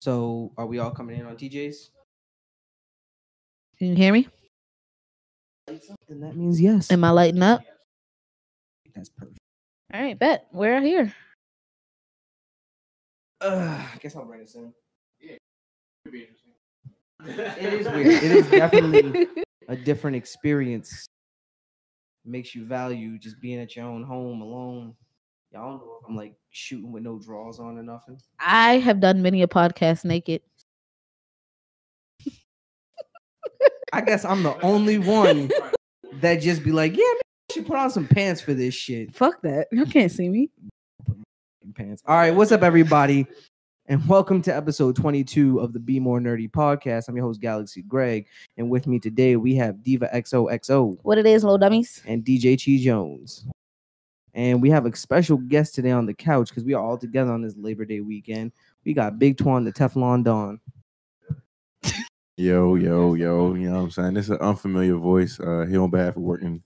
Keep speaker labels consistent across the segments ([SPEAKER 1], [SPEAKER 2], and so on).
[SPEAKER 1] So, are we all coming in on TJ's?
[SPEAKER 2] Can you hear me?
[SPEAKER 1] And that means yes.
[SPEAKER 2] Am I lighting up?
[SPEAKER 1] That's perfect.
[SPEAKER 2] All right, bet. We're here.
[SPEAKER 1] I guess I'll bring us in. Yeah. It is weird. It is definitely a different experience. Makes you value just being at your own home alone. Y'all don't know if I'm like shooting with no drawers on or nothing.
[SPEAKER 2] I have done many a podcast naked.
[SPEAKER 1] I guess I'm the only one that just be like, yeah, man, I should put on some pants for this shit.
[SPEAKER 2] Fuck that. You can't see me.
[SPEAKER 1] Pants. All right, what's up, everybody? And welcome to episode 22 of the Be More Nerdy podcast. I'm your host, Galaxy Greg. And with me today, we have Diva XOXO.
[SPEAKER 2] What it is, little dummies?
[SPEAKER 1] And DJ TJonez. And we have a special guest today on the couch because we are all together on this Labor Day weekend. We got Big Twan, the Teflon Don.
[SPEAKER 3] Yo, you know what I'm saying? This is an unfamiliar voice here on behalf of Working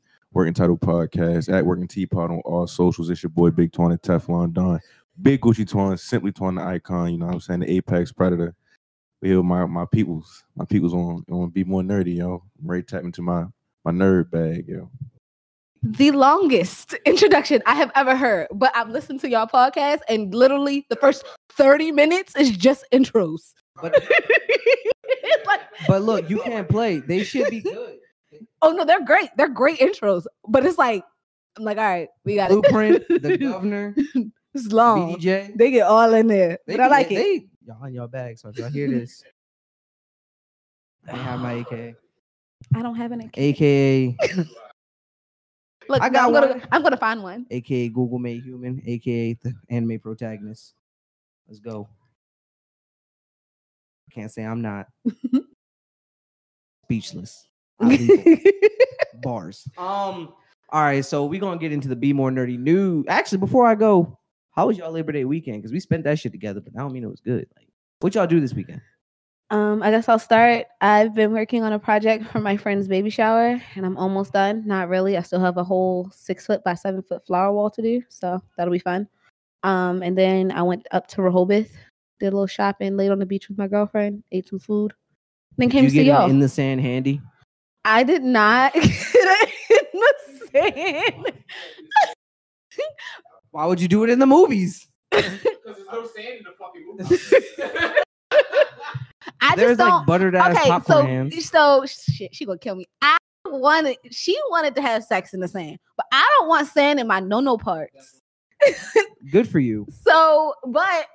[SPEAKER 3] Title Podcast at Working Teapot on all socials. It's your boy Big Twan and Teflon Don. Big Gucci Twan, simply Twan the icon, you know what I'm saying? The Apex Predator. We here my peoples on Be More Nerdy, yo. I'm ready to tap into my nerd bag, yo.
[SPEAKER 2] The longest introduction I have ever heard, but I've listened to y'all podcast and literally the first 30 minutes is just intros.
[SPEAKER 1] But look, you can't play. They should be good.
[SPEAKER 2] Oh no, they're great. They're great intros. But it's like, I'm like, all right, we got
[SPEAKER 1] Blueprint, the governor,
[SPEAKER 2] it's long.
[SPEAKER 1] BDJ.
[SPEAKER 2] They get all in there. But I like it.
[SPEAKER 1] Y'all in your bag, so if y'all hear this, I have my AKA.
[SPEAKER 2] I don't have an AKA.
[SPEAKER 1] AKA.
[SPEAKER 2] Look, I'm gonna find one.
[SPEAKER 1] AKA Google Made Human, AKA the anime protagonist. Let's go. Can't say I'm not. Speechless. Bars. All right, so we're gonna get into the Be More Nerdy news. Actually, before I go, how was y'all Labor Day weekend? Because we spent that shit together, but I don't mean it was good. Like, what y'all do this weekend?
[SPEAKER 2] I guess I'll start. I've been working on a project for my friend's baby shower, and I'm almost done. Not really. I still have a whole 6-foot by 7-foot flower wall to do, so that'll be fun. And then I went up to Rehoboth, did a little shopping, laid on the beach with my girlfriend, ate some food, then came to see y'all.
[SPEAKER 1] In the sand handy?
[SPEAKER 2] I did not get it in the sand.
[SPEAKER 1] Why would you do it in the movies?
[SPEAKER 4] Because there's no sand in the fucking movies.
[SPEAKER 1] There's like buttered ass popcorn hands.
[SPEAKER 2] So shit, she gonna kill me. She wanted to have sex in the sand, but I don't want sand in my no parts.
[SPEAKER 1] Good for you.
[SPEAKER 2] So,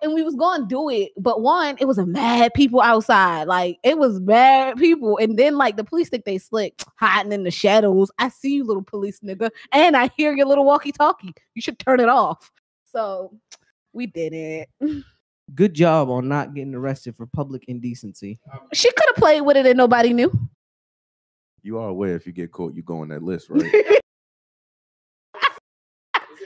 [SPEAKER 2] and we was gonna do it, but one, it was a mad people outside. Like it was mad people, and then like the police think they slick, hiding in the shadows. I see you, little police nigga, and I hear your little walkie-talkie. You should turn it off. So we did it.
[SPEAKER 1] Good job on not getting arrested for public indecency.
[SPEAKER 2] She could have played with it and nobody knew.
[SPEAKER 3] You are aware if you get caught, you go on that list, right?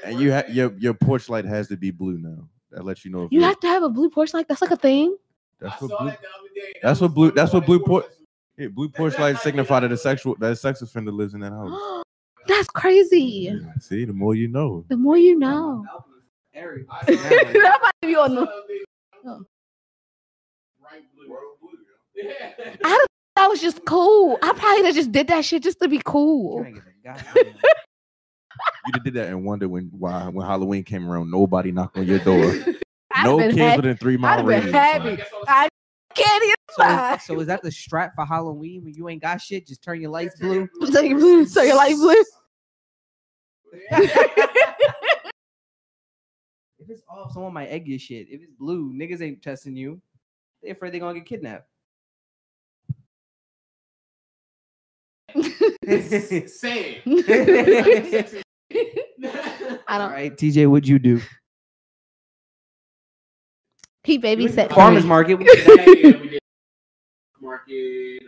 [SPEAKER 3] And your porch light has to be blue now. That lets you know if
[SPEAKER 2] you have to have a blue porch light. That's like a thing.
[SPEAKER 3] That's what blue porch lights signify that a sex offender lives in that house.
[SPEAKER 2] That's crazy.
[SPEAKER 3] Yeah, see, the more you know.
[SPEAKER 2] The more you know. That might be on the. Oh. I that was just cool. I probably just did that shit just to be cool.
[SPEAKER 3] You did that and wonder when Halloween came around, nobody knocked on your door. No kids within 3 mile radius.
[SPEAKER 2] I can't even.
[SPEAKER 1] So is that the strap for Halloween when you ain't got shit? Just turn your lights blue.
[SPEAKER 2] Turn your light blue.
[SPEAKER 1] If it's off, someone might egg your shit. If it's blue, niggas ain't testing you. They afraid they're gonna get kidnapped.
[SPEAKER 4] Same.
[SPEAKER 2] I don't.
[SPEAKER 1] All right, TJ, what'd you do?
[SPEAKER 2] He babysat
[SPEAKER 1] farmers market.
[SPEAKER 4] We did market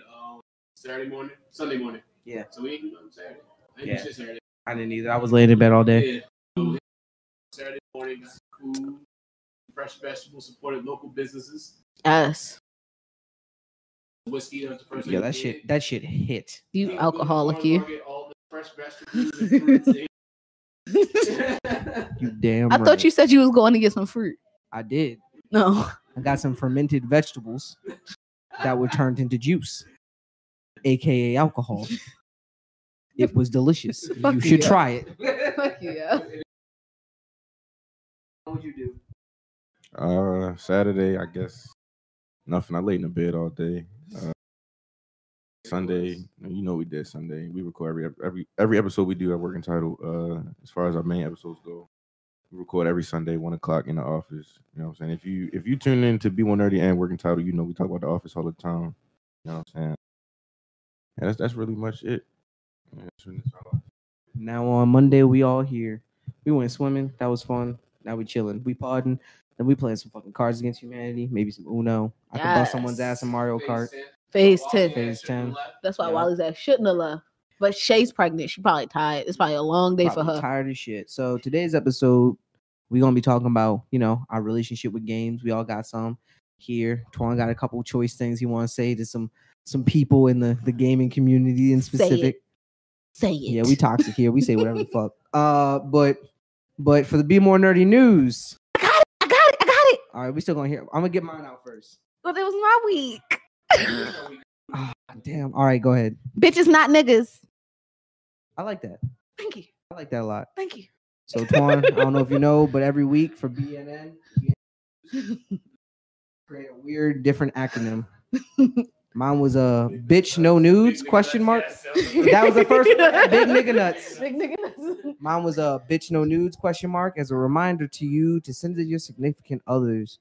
[SPEAKER 4] Sunday morning.
[SPEAKER 1] Yeah.
[SPEAKER 4] So we didn't do it Saturday. I didn't do shit Saturday.
[SPEAKER 1] I didn't either. I was laying in bed all day.
[SPEAKER 4] Yeah. Saturday morning, got some food, fresh vegetables, supported local businesses.
[SPEAKER 2] Us.
[SPEAKER 4] Whiskey, that was the first thing.
[SPEAKER 1] Yeah, that shit hit.
[SPEAKER 2] You alcoholic, you.
[SPEAKER 4] All the fresh vegetables.
[SPEAKER 1] You damn
[SPEAKER 2] I thought you said you was going to get some fruit.
[SPEAKER 1] I did.
[SPEAKER 2] No.
[SPEAKER 1] I got some fermented vegetables that were turned into juice, aka alcohol. It was delicious. You should try it.
[SPEAKER 2] Fuck yeah.
[SPEAKER 1] What would you do?
[SPEAKER 3] Saturday, I guess nothing. I laid in the bed all day. Sunday, you know we did Sunday. We record every episode we do at Working Title. As far as our main episodes go, we record every Sunday, 1:00 in the office. You know what I'm saying? If you tune in to B1 Nerdy and Working Title, you know we talk about the office all the time. You know what I'm saying? And that's really much it.
[SPEAKER 1] Now on Monday we all here. We went swimming. That was fun. Now we chilling. We podding. Then we playing some fucking Cards Against Humanity. Maybe some Uno. I can bust someone's ass in Mario Kart.
[SPEAKER 2] Phase 10.
[SPEAKER 1] Phase 10.
[SPEAKER 2] That's why Wally's ass shouldn't have left. But Shay's pregnant. She probably tired. It's probably a long day for her.
[SPEAKER 1] Tired as shit. So today's episode, we're gonna be talking about, our relationship with games. We all got some here. Twan got a couple choice things he want to say to some people in the gaming community in specific.
[SPEAKER 2] Say it.
[SPEAKER 1] Yeah, we toxic here. We say whatever the fuck. But for the Be More Nerdy news.
[SPEAKER 2] I got it.
[SPEAKER 1] All right, we still gonna hear. I'm gonna get mine out first.
[SPEAKER 2] But it was my week.
[SPEAKER 1] Oh, damn. All right, go ahead.
[SPEAKER 2] Bitches not niggas.
[SPEAKER 1] I like that.
[SPEAKER 2] Thank you.
[SPEAKER 1] I like that a lot.
[SPEAKER 2] Thank you.
[SPEAKER 1] So Twan, I don't know if you know, but every week for BNN, create a weird, different acronym. Mine was a bitch no nudes ? That was the first one. Big nigga nuts.
[SPEAKER 2] Big nigga nuts.
[SPEAKER 1] Mine was a bitch no nudes ? As a reminder to you to send to your significant others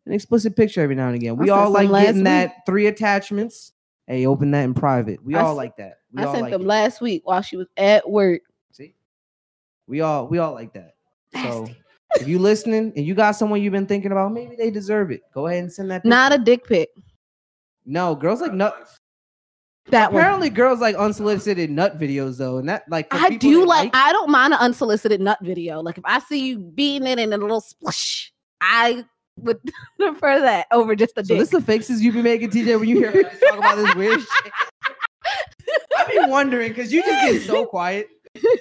[SPEAKER 1] an explicit picture every now and again. We all like getting that 3 attachments. Hey, open that in private. We all like that.
[SPEAKER 2] I sent them last week while she was at work.
[SPEAKER 1] See, we all like that. So if you listening and you got someone you've been thinking about, maybe they deserve it. Go ahead and send that.
[SPEAKER 2] Not a dick pic.
[SPEAKER 1] No, girls like nut.
[SPEAKER 2] Apparently,
[SPEAKER 1] girls like unsolicited nut videos though, and that like
[SPEAKER 2] I do like. I don't mind an unsolicited nut video. Like if I see you beating it in a little splash, I would prefer that over just a dick.
[SPEAKER 1] So this is the faces you be making, TJ, when you hear me talk about this weird shit. I be wondering because you just get so quiet.
[SPEAKER 2] Yes.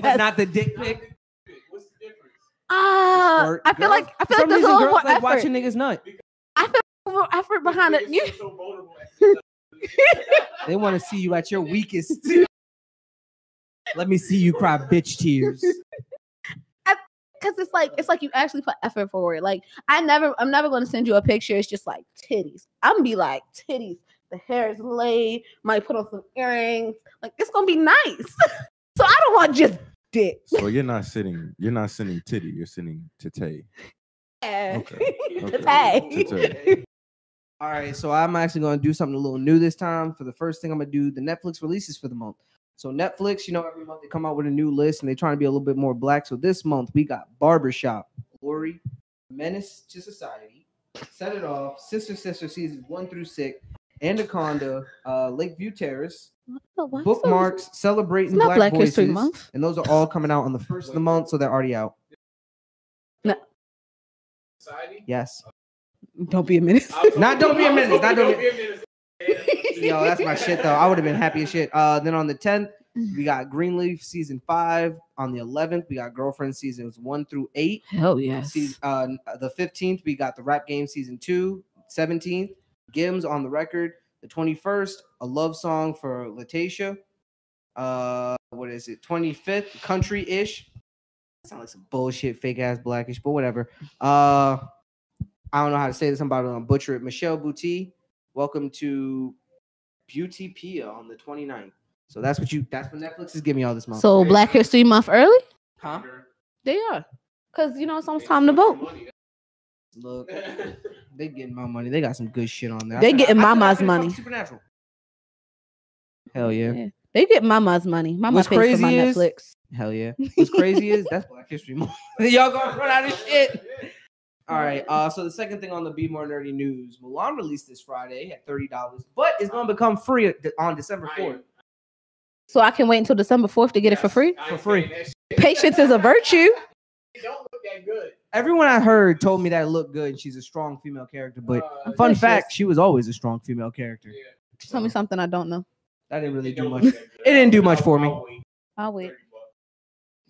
[SPEAKER 1] But not the dick pic.
[SPEAKER 4] What's the difference?
[SPEAKER 2] I feel like there's a little more
[SPEAKER 1] like
[SPEAKER 2] effort.
[SPEAKER 1] watching niggas nut.
[SPEAKER 2] I feel more effort behind it.
[SPEAKER 1] They want to see you at your weakest. Let me see you cry bitch tears.
[SPEAKER 2] Because it's like you actually put effort forward. Like I'm never going to send you a picture. It's just like titties. I'm gonna be like titties. The hair is laid. Might put on some earrings. Like it's gonna be nice. So I don't want just dick.
[SPEAKER 3] So you're not sending titty. You're sending titty. Okay.
[SPEAKER 2] Titty.
[SPEAKER 1] All right. So I'm actually going to do something a little new this time. For the first thing, I'm going to do the Netflix releases for the month. So Netflix, every month they come out with a new list and they're trying to be a little bit more black. So this month we got Barbershop, Glory, Menace to Society, Set It Off, Sister seasons 1 through 6, Anaconda, Lakeview Terrace, Bookmarks, Celebrating Black Voices,
[SPEAKER 2] History Month.
[SPEAKER 1] And those are all coming out on the first of the month, so they're already out.
[SPEAKER 2] No.
[SPEAKER 1] Yes.
[SPEAKER 2] Don't be a menace.
[SPEAKER 1] Don't be a menace. Yo, that's my shit though. I would have been happy as shit. Then on the 10th, we got Greenleaf season 5. On the 11th, we got Girlfriend seasons 1 through 8.
[SPEAKER 2] Hell yes.
[SPEAKER 1] The 15th, we got the Rap Game season 2. 17th, Gims on the Record. The 21st, A Love Song for Latacia. What is it? 25th, Country-ish. Sounds like some bullshit, fake ass Blackish, but whatever. I don't know how to say this. I'm about to butcher it. Michelle Butte, Welcome to Beauty Pia on the 29th. So that's what Netflix is giving me all this month.
[SPEAKER 2] So Black History Month early?
[SPEAKER 1] Huh?
[SPEAKER 2] They are. Because it's almost time to vote.
[SPEAKER 1] Look, they getting my money. They got some good shit on there.
[SPEAKER 2] They getting Mama's money.
[SPEAKER 1] Supernatural. Hell yeah.
[SPEAKER 2] They get Mama's money. Mama pays for my Netflix.
[SPEAKER 1] Hell yeah. What's crazy is that's Black History Month. Y'all gonna run out of shit. All right. So the second thing on the Be More Nerdy news, Mulan released this Friday at $30, but it's gonna become free on December 4th.
[SPEAKER 2] So I can wait until December 4th to get it for free?
[SPEAKER 1] For free.
[SPEAKER 2] Patience is a virtue.
[SPEAKER 4] It don't look that good.
[SPEAKER 1] Everyone I heard told me that it looked good and she's a strong female character. But fun fact, she was always a strong female character.
[SPEAKER 4] Yeah.
[SPEAKER 2] Tell me something I don't know.
[SPEAKER 1] That didn't really do much. It didn't do much for me.
[SPEAKER 2] I'll wait.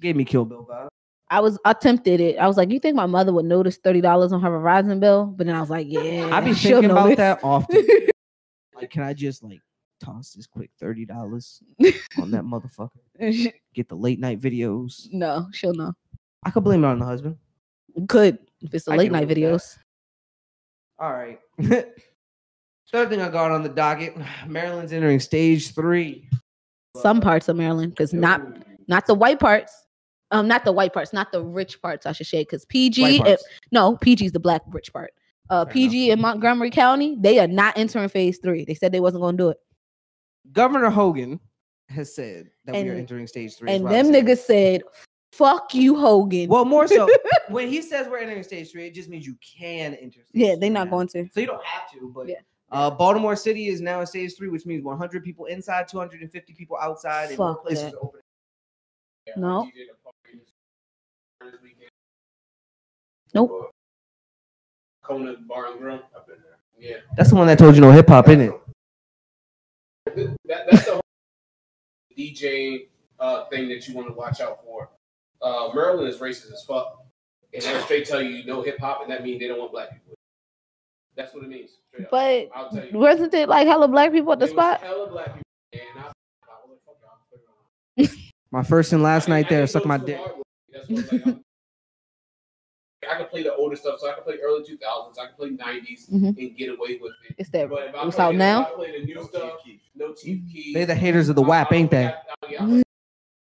[SPEAKER 1] Gave me Kill Bill vibe.
[SPEAKER 2] I tempted it. I was like, you think my mother would notice $30 on her Verizon bill? But then I was like, yeah,
[SPEAKER 1] I be
[SPEAKER 2] she'll
[SPEAKER 1] thinking about
[SPEAKER 2] notice.
[SPEAKER 1] that often. Like, can I just like toss this quick $30 on that motherfucker? Get the late night videos.
[SPEAKER 2] No, she'll know.
[SPEAKER 1] I could blame it on the husband.
[SPEAKER 2] Could if it's the
[SPEAKER 1] I
[SPEAKER 2] late
[SPEAKER 1] get
[SPEAKER 2] night
[SPEAKER 1] away with
[SPEAKER 2] videos.
[SPEAKER 1] All right. Third thing I got on the docket: Maryland's entering stage 3.
[SPEAKER 2] Some parts of Maryland, because not the white parts. Not the white parts, not the rich parts, I should say, because PG. PG is the black rich part. PG in Montgomery County, they are not entering phase 3. They said they wasn't going to do it.
[SPEAKER 1] Governor Hogan has said that we are entering stage 3.
[SPEAKER 2] And them niggas said, fuck you, Hogan.
[SPEAKER 1] Well, more so, when he says we're entering stage 3, it just means you can enter stage 3.
[SPEAKER 2] Yeah, they're not going to.
[SPEAKER 1] So you don't have to, but Baltimore City is now in stage 3, which means 100 people inside, 250 people outside, and more places are open.
[SPEAKER 2] No. Nope.
[SPEAKER 4] Kona Bar and Grill. I've been there. Yeah.
[SPEAKER 1] That's the one that told you no hip hop, isn't it?
[SPEAKER 4] That's the whole DJ thing that you want to watch out for. Maryland is racist as fuck. And they'll straight tell you no hip hop, and that means they don't want black people. That's what it means.
[SPEAKER 2] But wasn't it like hella black people at the spot?
[SPEAKER 4] Hella black people.
[SPEAKER 1] My first and last night there, suck my dick.
[SPEAKER 4] That's what I can play the older stuff, so I can play early 2000s, I can play 90s and get away with it.
[SPEAKER 2] It's that.
[SPEAKER 4] But if
[SPEAKER 2] it's out now.
[SPEAKER 4] If I play the new stuff, no Chief Keef.
[SPEAKER 1] They're the haters of the WAP, ain't they?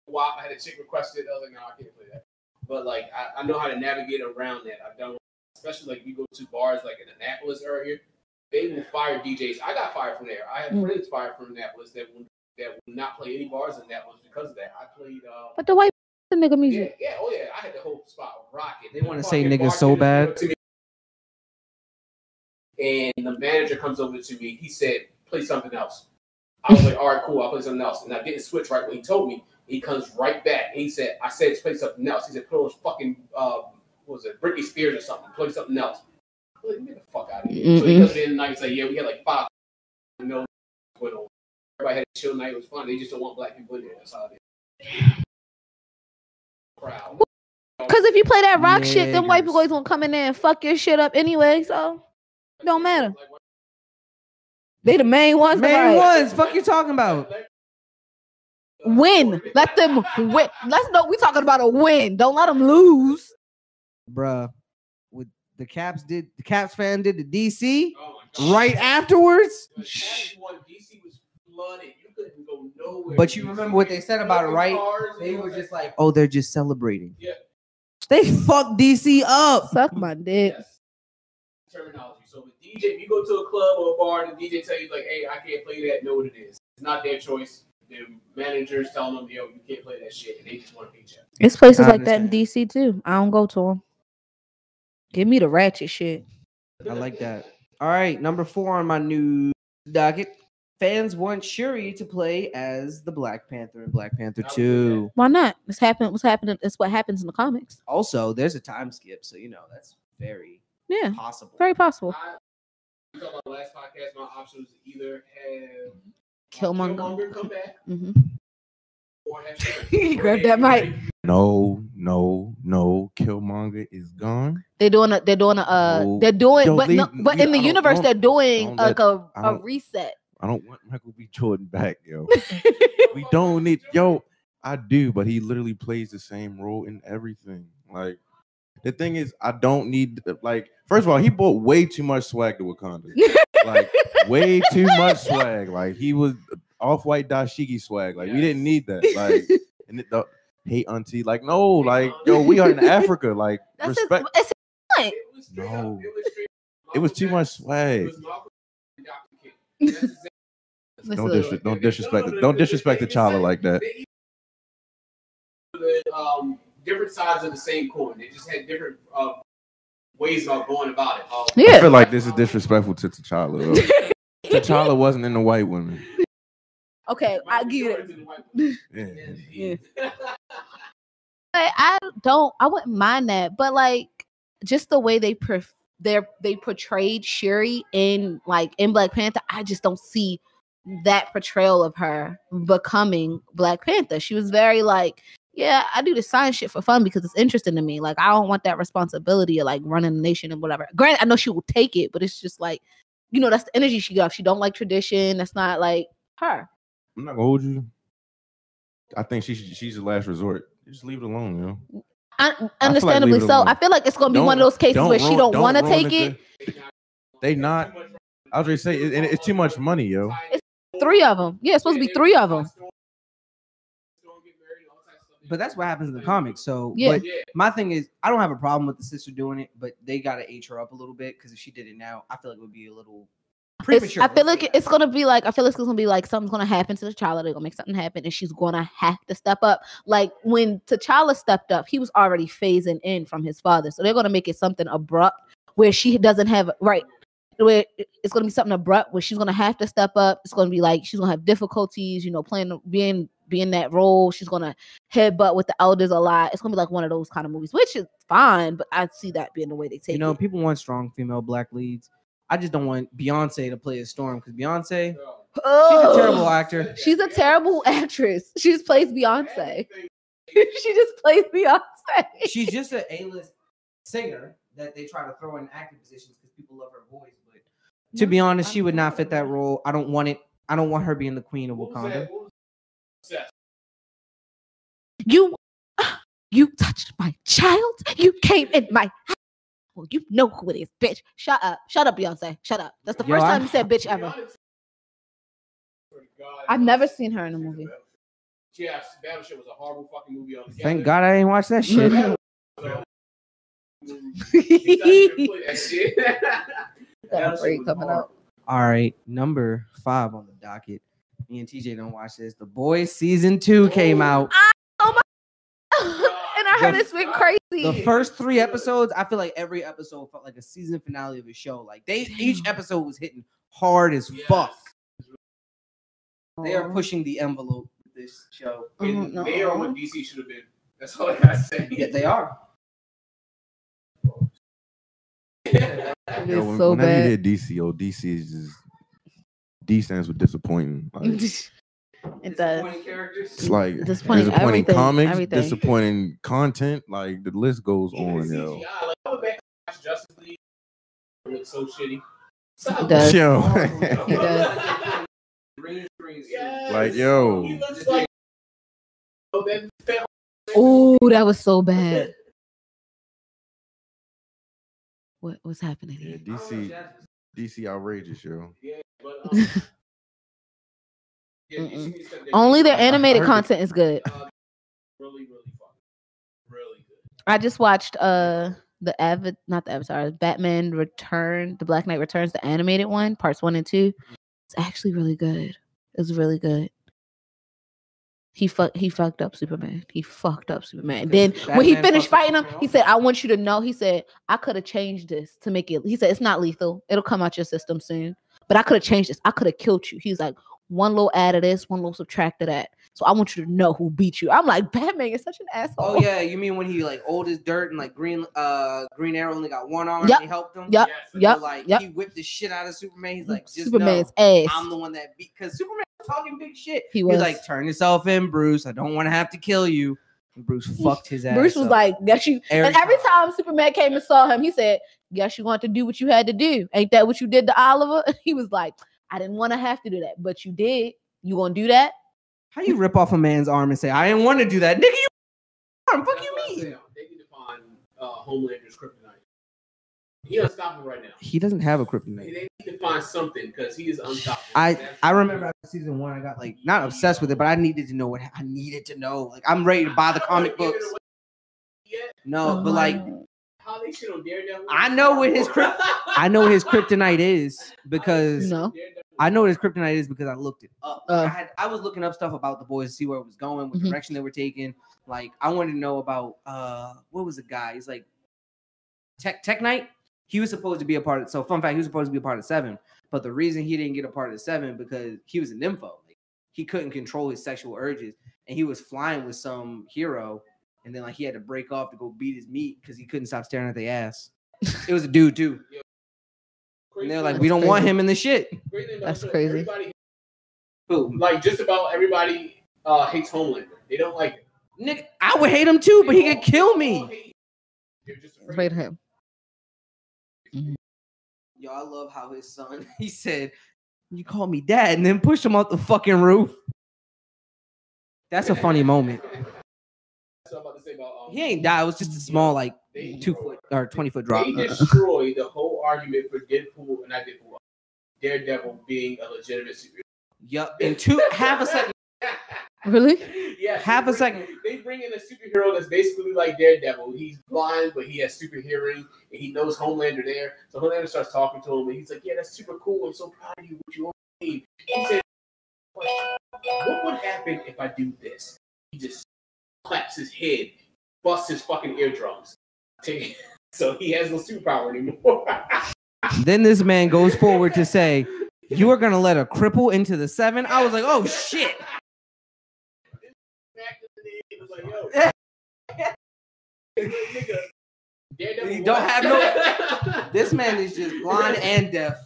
[SPEAKER 4] WAP, I had a chick request it. I was like, no, I can't play that. But like, I know how to navigate around that. I don't, especially like we go to bars like in Annapolis area, they will fire DJs. I got fired from there. I had friends fired from Annapolis that would not play any bars in Annapolis because of that. I played.
[SPEAKER 2] But the white nigga music.
[SPEAKER 4] Yeah, I had the whole spot rocking.
[SPEAKER 1] They want to say niggas so bad.
[SPEAKER 4] And the manager comes over to me. He said, "Play something else." I was like, "All right, cool. I'll play something else." And I didn't switch right when he told me. He comes right back. And he said, "I said play something else." He said, "Put on fucking what was it, Britney Spears or something? Play something else." I'm like, "Get the fuck out of here!" So he comes in and he's like, "Yeah, we had like 5. Everybody had a chill night. It was fun. They just don't want black people in there. That's how it is." Crowd.
[SPEAKER 2] Because if you play that rock shit, them white people always gonna come in there and fuck your shit up anyway. So it don't matter. They the main ones.
[SPEAKER 1] Fuck you talking about?
[SPEAKER 2] Win. Let them win. Let's know we talking about a win. Don't let them lose.
[SPEAKER 1] Bruh. With the Caps fan did the DC right afterwards.
[SPEAKER 4] DC was flooded. You couldn't go nowhere.
[SPEAKER 1] But you remember what they said about it, right? They were just like, "Oh, they're just celebrating." Yeah. They fucked DC up.
[SPEAKER 2] Suck my dick.
[SPEAKER 4] Yes. Terminology. So with DJ, if you go to a club or a bar and the DJ tell you like, "Hey, I can't play that," know what it is. It's not their choice. The managers telling them, "Yo, you can't play that shit," and they just want to pay you.
[SPEAKER 2] It's places like that in DC too. I don't go to them. Give me the ratchet shit.
[SPEAKER 1] I like that. All right, number 4 on my news docket. Fans want Shuri to play as the Black Panther in Black Panther 2.
[SPEAKER 2] Why not? What's happening? It's what happens in the comics.
[SPEAKER 1] Also, there's a time skip, so that's very possible.
[SPEAKER 2] Very possible.
[SPEAKER 4] We talked about the last podcast. My options either have
[SPEAKER 2] Killmonger
[SPEAKER 4] come back, or have
[SPEAKER 2] he grabbed that mic.
[SPEAKER 3] No. Killmonger is gone.
[SPEAKER 2] But in the universe they're doing like a reset.
[SPEAKER 3] I don't want Michael B. Jordan back, yo. We don't need, I do, but he literally plays the same role in everything. Like, the thing is, I don't need, like, first of all, he brought way too much swag to Wakanda. Like, way too much swag. Like, he was off-white dashiki swag. Like, we didn't need that. Like, and hey, auntie, like, no, like, we are in Africa. Like,
[SPEAKER 2] that's
[SPEAKER 3] respect.
[SPEAKER 4] No.
[SPEAKER 3] It was too much swag. Don't disrespect the child like that.
[SPEAKER 4] Different sides of the same coin. They just had different ways of going about it.
[SPEAKER 3] I feel like this is disrespectful to T'Challa. T'Challa wasn't in the white women.
[SPEAKER 2] Okay, I get it. Yeah. I wouldn't mind that, but like just the way they portrayed Shuri in Black Panther, I just don't see that portrayal of her becoming Black Panther. She was very yeah, I do the science shit for fun because it's interesting to me. Like, I don't want that responsibility of like running the nation and whatever. Granted, I know she will take it, but it's just like, you know, that's the energy she got. She don't like tradition. That's not like her.
[SPEAKER 3] I'm not gonna hold you. I think she's the last resort. Just leave it alone, you know.
[SPEAKER 2] Understandably so. I feel like it's gonna be one of those cases where she don't want to take it.
[SPEAKER 3] They not. I was just say it's too much money, yo.
[SPEAKER 2] It's 3 of them. Yeah, it's supposed to be 3 of them.
[SPEAKER 1] But that's what happens in the comics. So,
[SPEAKER 2] yeah.
[SPEAKER 1] But my thing is, I don't have a problem with the sister doing it, but they gotta age her up a little bit because if she did it now, I feel like it would be a little premature.
[SPEAKER 2] I feel like it's gonna be like something's gonna happen to T'Challa. They're gonna make something happen, and she's gonna have to step up. Like when T'Challa stepped up, he was already phasing in from his father, so they're gonna make it something abrupt where she doesn't have right. Where it's gonna be something abrupt where she's gonna have to step up. It's gonna be like she's gonna have difficulties, you know, being that role. She's gonna headbutt with the elders a lot. It's gonna be like one of those kind of movies, which is fine, but I see that being the way they take it.
[SPEAKER 1] You know, people want strong female black leads. I just don't want Beyonce to play a Storm because Beyonce, she's a terrible actor.
[SPEAKER 2] She's a terrible actress. She just plays Beyonce. She just plays Beyonce.
[SPEAKER 1] She's just an A-list singer that they try to throw in acting positions because people love her voice. But to be honest, she would not fit that role. I don't want it. I don't want her being the queen of Wakanda.
[SPEAKER 2] You touched my child. You came in my house. Well, you know who it is, bitch. Shut up, Beyonce. Shut up. That's the first time you said bitch ever. I've never seen her in a movie.
[SPEAKER 4] Yes, Battleship was a horrible fucking movie.
[SPEAKER 1] Thank God I didn't watch that shit.
[SPEAKER 2] That break coming up.
[SPEAKER 1] All right, number 5 on the docket. Me and TJ don't watch this. The Boys season 2 came out.
[SPEAKER 2] Oh my! And I heard it's been crazy.
[SPEAKER 1] The first 3 episodes, I feel like every episode felt like a season finale of a show. Like each episode was hitting hard as fuck. They are pushing the envelope with this show.
[SPEAKER 4] They are what DC should have been. That's all I gotta say.
[SPEAKER 1] Yeah, they are.
[SPEAKER 3] Yo,
[SPEAKER 2] so
[SPEAKER 3] when
[SPEAKER 2] bad.
[SPEAKER 3] I did DC, DC is just D stands for disappointing. Like,
[SPEAKER 2] it does.
[SPEAKER 3] It's like
[SPEAKER 2] disappointing
[SPEAKER 3] comics,
[SPEAKER 2] everything.
[SPEAKER 3] disappointing content. Like the list goes on, yo.
[SPEAKER 4] Like, I went back and watched Justice League. It looks so shitty.
[SPEAKER 2] It does.
[SPEAKER 3] Yo.
[SPEAKER 2] It does.
[SPEAKER 3] Like, yo.
[SPEAKER 4] He looks like.
[SPEAKER 2] Oh, that was so bad. What's happening
[SPEAKER 3] Yeah,
[SPEAKER 2] here?
[SPEAKER 3] DC outrageous, yo.
[SPEAKER 4] Yeah, but
[SPEAKER 2] Only their animated content is good.
[SPEAKER 4] Really fun. Really good.
[SPEAKER 2] I just watched Batman Return, The Black Knight Returns, the animated one, parts 1 and 2. It's actually really good. It's really good. He fucked up Superman. Then when he finished fighting him, he said, "I want you to know." He said, "I could have changed this to make it." He said, "It's not lethal. It'll come out your system soon. But I could have changed this. I could have killed you." He's like, "One little add of this, one little subtract of that. So I want you to know who beat you." I'm like, Batman is such an asshole.
[SPEAKER 1] Oh yeah, you mean when he like old as dirt and like Green Arrow only got one arm
[SPEAKER 2] Yep.
[SPEAKER 1] and he helped him?
[SPEAKER 2] Yep.
[SPEAKER 1] He whipped the shit out of Superman. He's like, just
[SPEAKER 2] Superman's
[SPEAKER 1] know
[SPEAKER 2] ass.
[SPEAKER 1] I'm the one that beat, because Superman was talking big shit.
[SPEAKER 2] He
[SPEAKER 1] was
[SPEAKER 2] was
[SPEAKER 1] like, turn yourself in, Bruce. I don't want to have to kill you. And Bruce fucked his ass.
[SPEAKER 2] Bruce was
[SPEAKER 1] up.
[SPEAKER 2] like, "Guess you." And every time Superman came and saw him, he said, "Guess you want to do what you had to do. Ain't that what you did to Oliver?" He was like, "I didn't want to have to do that, but you did. You gonna do that?"
[SPEAKER 1] How you rip off a man's arm and say, "I didn't want to do that, nigga"? You arm. Fuck you mean?
[SPEAKER 4] They need to find Homelander's kryptonite. He unstoppable right now.
[SPEAKER 1] He doesn't have a kryptonite.
[SPEAKER 4] They need to find something because he is unstoppable.
[SPEAKER 1] I remember after season 1, I got like not obsessed with it, but I needed to know what I needed to know. Like I'm ready to buy the comic books. No, but like
[SPEAKER 4] how they shit on Daredevil.
[SPEAKER 1] I know what his kryptonite is because I know what his kryptonite is because I looked it up. I was looking up stuff about the Boys to see where it was going, what direction they were taking. Like I wanted to know about what was the guy? He's like Tech Knight. He was supposed to be a part of. So fun fact, he was supposed to be a part of 7, but the reason he didn't get a part of 7 because he was a nympho. Like, he couldn't control his sexual urges, and he was flying with some hero, and then like he had to break off to go beat his meat because he couldn't stop staring at the ass. It was a dude too. And they're like, we don't want him in the shit.
[SPEAKER 2] That's crazy.
[SPEAKER 4] Like just about everybody hates Homelander. They don't like it.
[SPEAKER 1] Nigga, I would hate him too, but he could kill me.
[SPEAKER 4] You're just
[SPEAKER 2] Afraid of him.
[SPEAKER 1] Yo, I love how his son, he said, "You call me dad," and then pushed him off the fucking roof. That's a funny moment.
[SPEAKER 4] That's what I'm about to say about
[SPEAKER 1] He ain't died. It was just a small, like, 2-foot or 20-foot drop.
[SPEAKER 4] They destroyed the whole argument for Daredevil being a legitimate superhero.
[SPEAKER 1] Yup. In half a second.
[SPEAKER 2] Really?
[SPEAKER 4] Yeah.
[SPEAKER 1] Half a second.
[SPEAKER 4] They bring in a superhero that's basically like Daredevil. He's blind, but he has super hearing, and he knows Homelander there. So Homelander starts talking to him, and he's like, "Yeah, that's super cool. I'm so proud of you. What you made." He said, "What would happen if I do this?" He just claps his head, busts his fucking eardrums. So he has no superpower anymore.
[SPEAKER 1] Then this man goes forward to say, "You are gonna let a cripple into the 7?" I was like, "Oh shit." You don't have no. This man is just blind and deaf.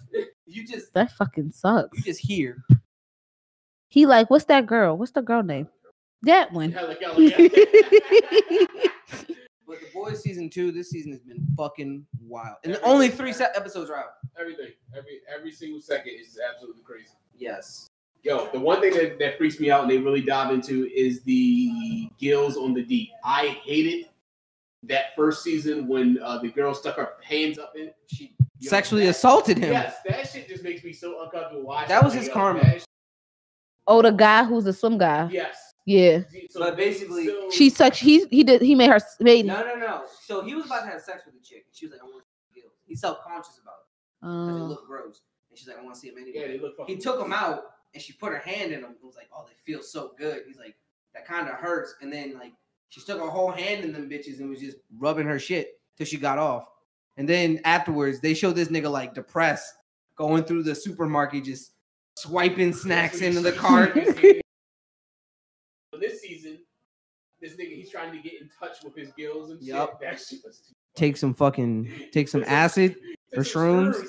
[SPEAKER 2] That fucking sucks.
[SPEAKER 1] You just hear.
[SPEAKER 2] He like, what's that girl? What's the girl name? That one.
[SPEAKER 1] But The Boys season 2, this season has been fucking wild, and only 3 episodes are out.
[SPEAKER 4] Everything, every single second is absolutely crazy.
[SPEAKER 1] Yes.
[SPEAKER 4] Yo, the one thing that freaks me out and they really dive into is the gills on the D. I hated that first season when the girl stuck her hands up in. She
[SPEAKER 1] sexually assaulted him.
[SPEAKER 4] Yes, that shit just makes me so uncomfortable watching.
[SPEAKER 1] That was his karma.
[SPEAKER 2] Oh, the guy who's the swim guy.
[SPEAKER 4] Yes.
[SPEAKER 2] Yeah.
[SPEAKER 1] So, but basically,
[SPEAKER 2] she sucked. He made her.
[SPEAKER 1] No. So he was about to have sex with the chick. She was like, "I want to see gills." He's self-conscious about it because it looked gross, and she's like, "I want to see him anyway."
[SPEAKER 4] Yeah, they look.
[SPEAKER 1] He took him out, and she put her hand in him. It was like, "Oh, they feel so good." He's like, "That kind of hurts," and then like she stuck her whole hand in them bitches and was just rubbing her shit till she got off. And then afterwards, they showed this nigga like depressed, going through the supermarket, just swiping snacks into the cart.
[SPEAKER 4] This season, this nigga, he's trying to get in touch with his gills and shit. That shit was
[SPEAKER 1] take some acid or shrooms,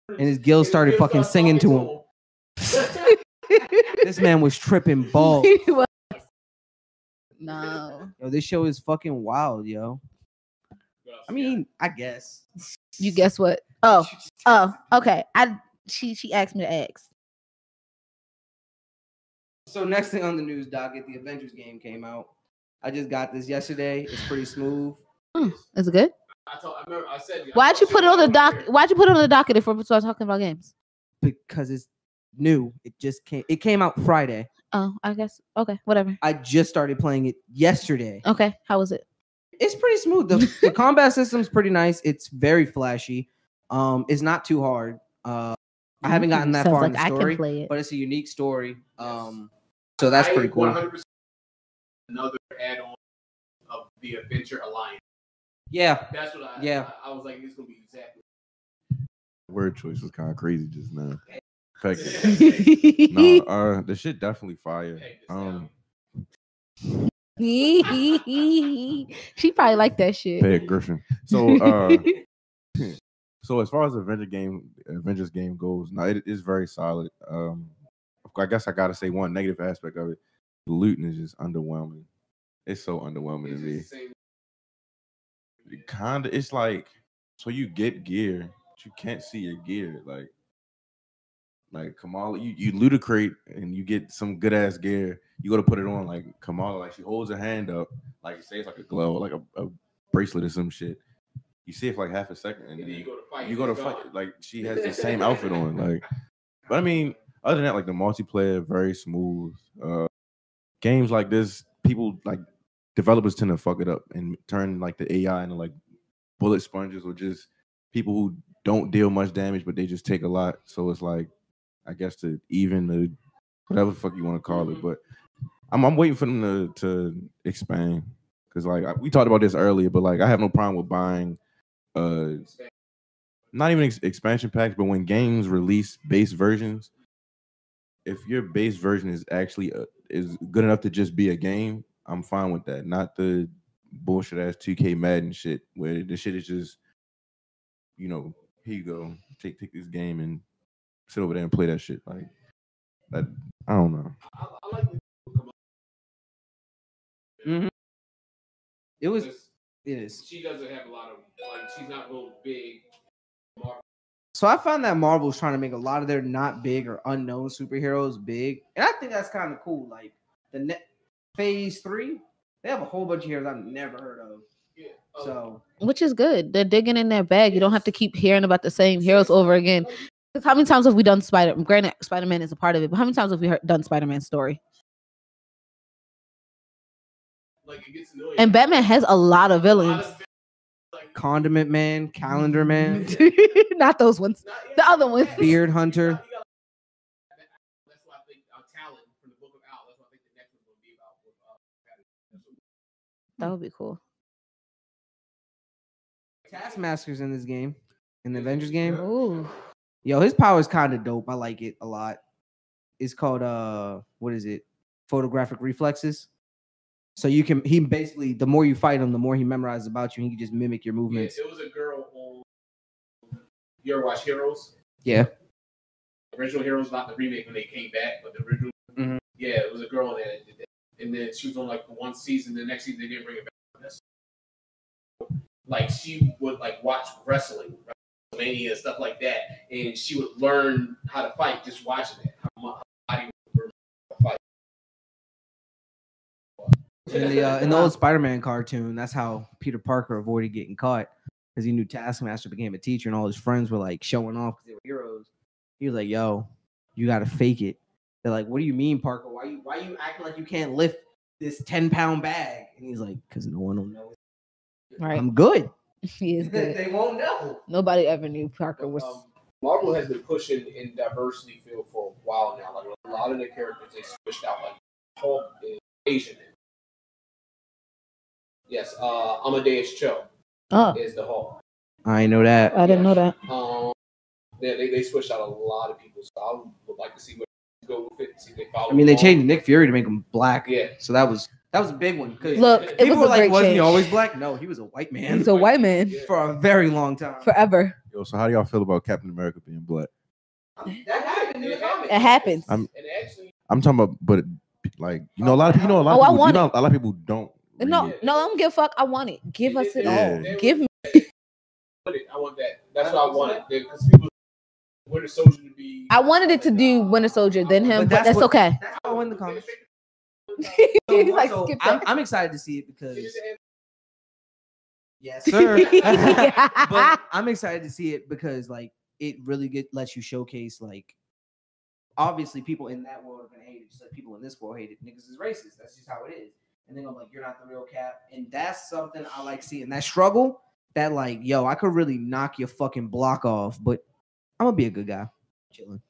[SPEAKER 1] and his gills started fucking singing to him. This man was tripping balls.
[SPEAKER 2] No.
[SPEAKER 1] Yo, this show is fucking wild, yo. I mean, I guess.
[SPEAKER 2] You guess what? Oh, okay. She asked me to ask.
[SPEAKER 1] So next thing on the news docket, the Avengers game came out. I just got this yesterday. It's pretty smooth.
[SPEAKER 2] Is it good?
[SPEAKER 4] I said.
[SPEAKER 2] Why'd you put it on the dock? Why'd you put it on the docket if we're talking about games?
[SPEAKER 1] Because it's new. It came out Friday.
[SPEAKER 2] Oh, I guess. Okay, whatever.
[SPEAKER 1] I just started playing it yesterday.
[SPEAKER 2] Okay, how was it?
[SPEAKER 1] It's pretty smooth. The combat system's pretty nice. It's very flashy. It's not too hard. I haven't gotten that far in the story, but it's a unique story. So that's pretty cool.
[SPEAKER 4] 100% another add-on of the Adventure Alliance.
[SPEAKER 1] Yeah,
[SPEAKER 4] that's what I was like. It's gonna be exactly.
[SPEAKER 3] Word choice was kind of crazy just now. No, the shit definitely fire.
[SPEAKER 2] She probably like that shit.
[SPEAKER 3] Peg Griffin. So, so as far as the Avengers game goes, now it is very solid. I guess I gotta say one negative aspect of it: the looting is just underwhelming. It's so underwhelming to me. Kinda, it's like so you get gear, but you can't see your gear. Like Kamala, you loot a crate and you get some good ass gear. You go to put it on, like Kamala, like she holds her hand up, like say it's like a glove, like a bracelet or some shit. You see it for like half a second, and then you go to fight. Like she has the same outfit on, like. But I mean, other than that, like the multiplayer, very smooth. Games like this, people like developers tend to fuck it up and turn like the AI into like bullet sponges or just people who don't deal much damage, but they just take a lot. So it's like, I guess to even the whatever the fuck you want to call it. But I'm waiting for them to expand because like we talked about this earlier, but like I have no problem with buying not even expansion packs, but when games release base versions, if your base version is actually is good enough to just be a game, I'm fine with that. Not the bullshit ass 2K Madden shit where the shit is just, here you go, take this game and sit over there and play that shit. Like that, I don't know.
[SPEAKER 4] I like
[SPEAKER 1] It was.
[SPEAKER 4] Because
[SPEAKER 1] It is.
[SPEAKER 4] she doesn't have a lot of like. She's not real big.
[SPEAKER 1] So I found that Marvel's trying to make a lot of their not big or unknown superheroes big, and I think that's kind of cool. Like the Phase 3, they have a whole bunch of heroes I've never heard of.
[SPEAKER 4] Yeah.
[SPEAKER 1] So,
[SPEAKER 2] which is good. They're digging in their bag. You don't have to keep hearing about the same heroes over again. Because how many times have we done Spider-Man? Granted, Spider-Man is a part of it, but how many times have we done Spider-Man's story?
[SPEAKER 4] Like it gets annoying.
[SPEAKER 2] And Batman has a lot of villains.
[SPEAKER 1] Condiment Man, Calendar Man,
[SPEAKER 2] Not those ones. The other ones.
[SPEAKER 1] Beard Hunter.
[SPEAKER 4] That's why I think Talon from the Book of Owl. That's what I think the next one's going to be about.
[SPEAKER 2] That would be cool.
[SPEAKER 1] Taskmaster's in this game, in the Avengers game.
[SPEAKER 2] Ooh.
[SPEAKER 1] Yo, his power is kind of dope. I like it a lot. It's called what is it? Photographic reflexes. So he basically, the more you fight him, the more he memorizes about you. He can just mimic your movements.
[SPEAKER 4] Yeah, it was a girl on. You ever watch Heroes?
[SPEAKER 1] Yeah.
[SPEAKER 4] Original Heroes, not the remake when they came back, but the original.
[SPEAKER 1] Mm-hmm.
[SPEAKER 4] Yeah, it was a girl on there that did that. And then she was on like one season. The next season they didn't bring it back. Like she would like watch wrestling, WrestleMania, stuff like that, and she would learn how to fight just watching it. How my body would fight.
[SPEAKER 1] In the old Spider-Man cartoon, that's how Peter Parker avoided getting caught, because he knew Taskmaster became a teacher and all his friends were like showing off because they were heroes. He was like, "Yo, you gotta fake it." They're like, "What do you mean, Parker? Why you acting like you can't lift this 10-pound bag?" And he's like, "Because no one will know.
[SPEAKER 2] Right.
[SPEAKER 1] I'm good."
[SPEAKER 2] He is good.
[SPEAKER 1] They won't know.
[SPEAKER 2] Nobody ever knew Parker was.
[SPEAKER 4] Marvel has been pushing in diversity field for a while now. Like a lot of the characters they switched out. Like Hulk is Asian. Yes, Amadeus Cho is the Hulk.
[SPEAKER 1] I know that.
[SPEAKER 2] I didn't know that.
[SPEAKER 4] They switched out a lot of people, so I would like to see what go with it. See if they follow.
[SPEAKER 1] I mean, they changed Nick Fury to make him black.
[SPEAKER 4] Yeah,
[SPEAKER 1] so that was a big one.
[SPEAKER 2] Look, it
[SPEAKER 1] people
[SPEAKER 2] was
[SPEAKER 1] were
[SPEAKER 2] a
[SPEAKER 1] like,
[SPEAKER 2] great
[SPEAKER 1] wasn't he
[SPEAKER 2] change.
[SPEAKER 1] always black? No, he was a white man.
[SPEAKER 2] He's a white man
[SPEAKER 1] for a very long time.
[SPEAKER 2] Forever.
[SPEAKER 3] Yo, so how do y'all feel about Captain America being black?
[SPEAKER 1] That happened in the comics.
[SPEAKER 2] It happens.
[SPEAKER 3] I'm talking about, but like a lot of people, a lot of people don't.
[SPEAKER 2] No, I don't give a fuck. I want it. Give us it all. Give me.
[SPEAKER 4] I want that. That's what I wanted. Because people Winter Soldier to be.
[SPEAKER 2] I wanted it to do Winter Soldier, then him, but that's okay.
[SPEAKER 1] That's how I win the comics.
[SPEAKER 2] He's like,
[SPEAKER 1] so
[SPEAKER 2] skip that.
[SPEAKER 1] I'm excited to see it because. Yes, sir. But I'm excited to see it because like it really lets you showcase like. Obviously, people in that world are gonna hate it, just like people in this world hate it. Niggas is racist. That's just how it is. And then I'm like, you're not the real Cap. And that's something I like seeing. That struggle, that like, yo, I could really knock your fucking block off, but I'm gonna be a good guy. Chilling.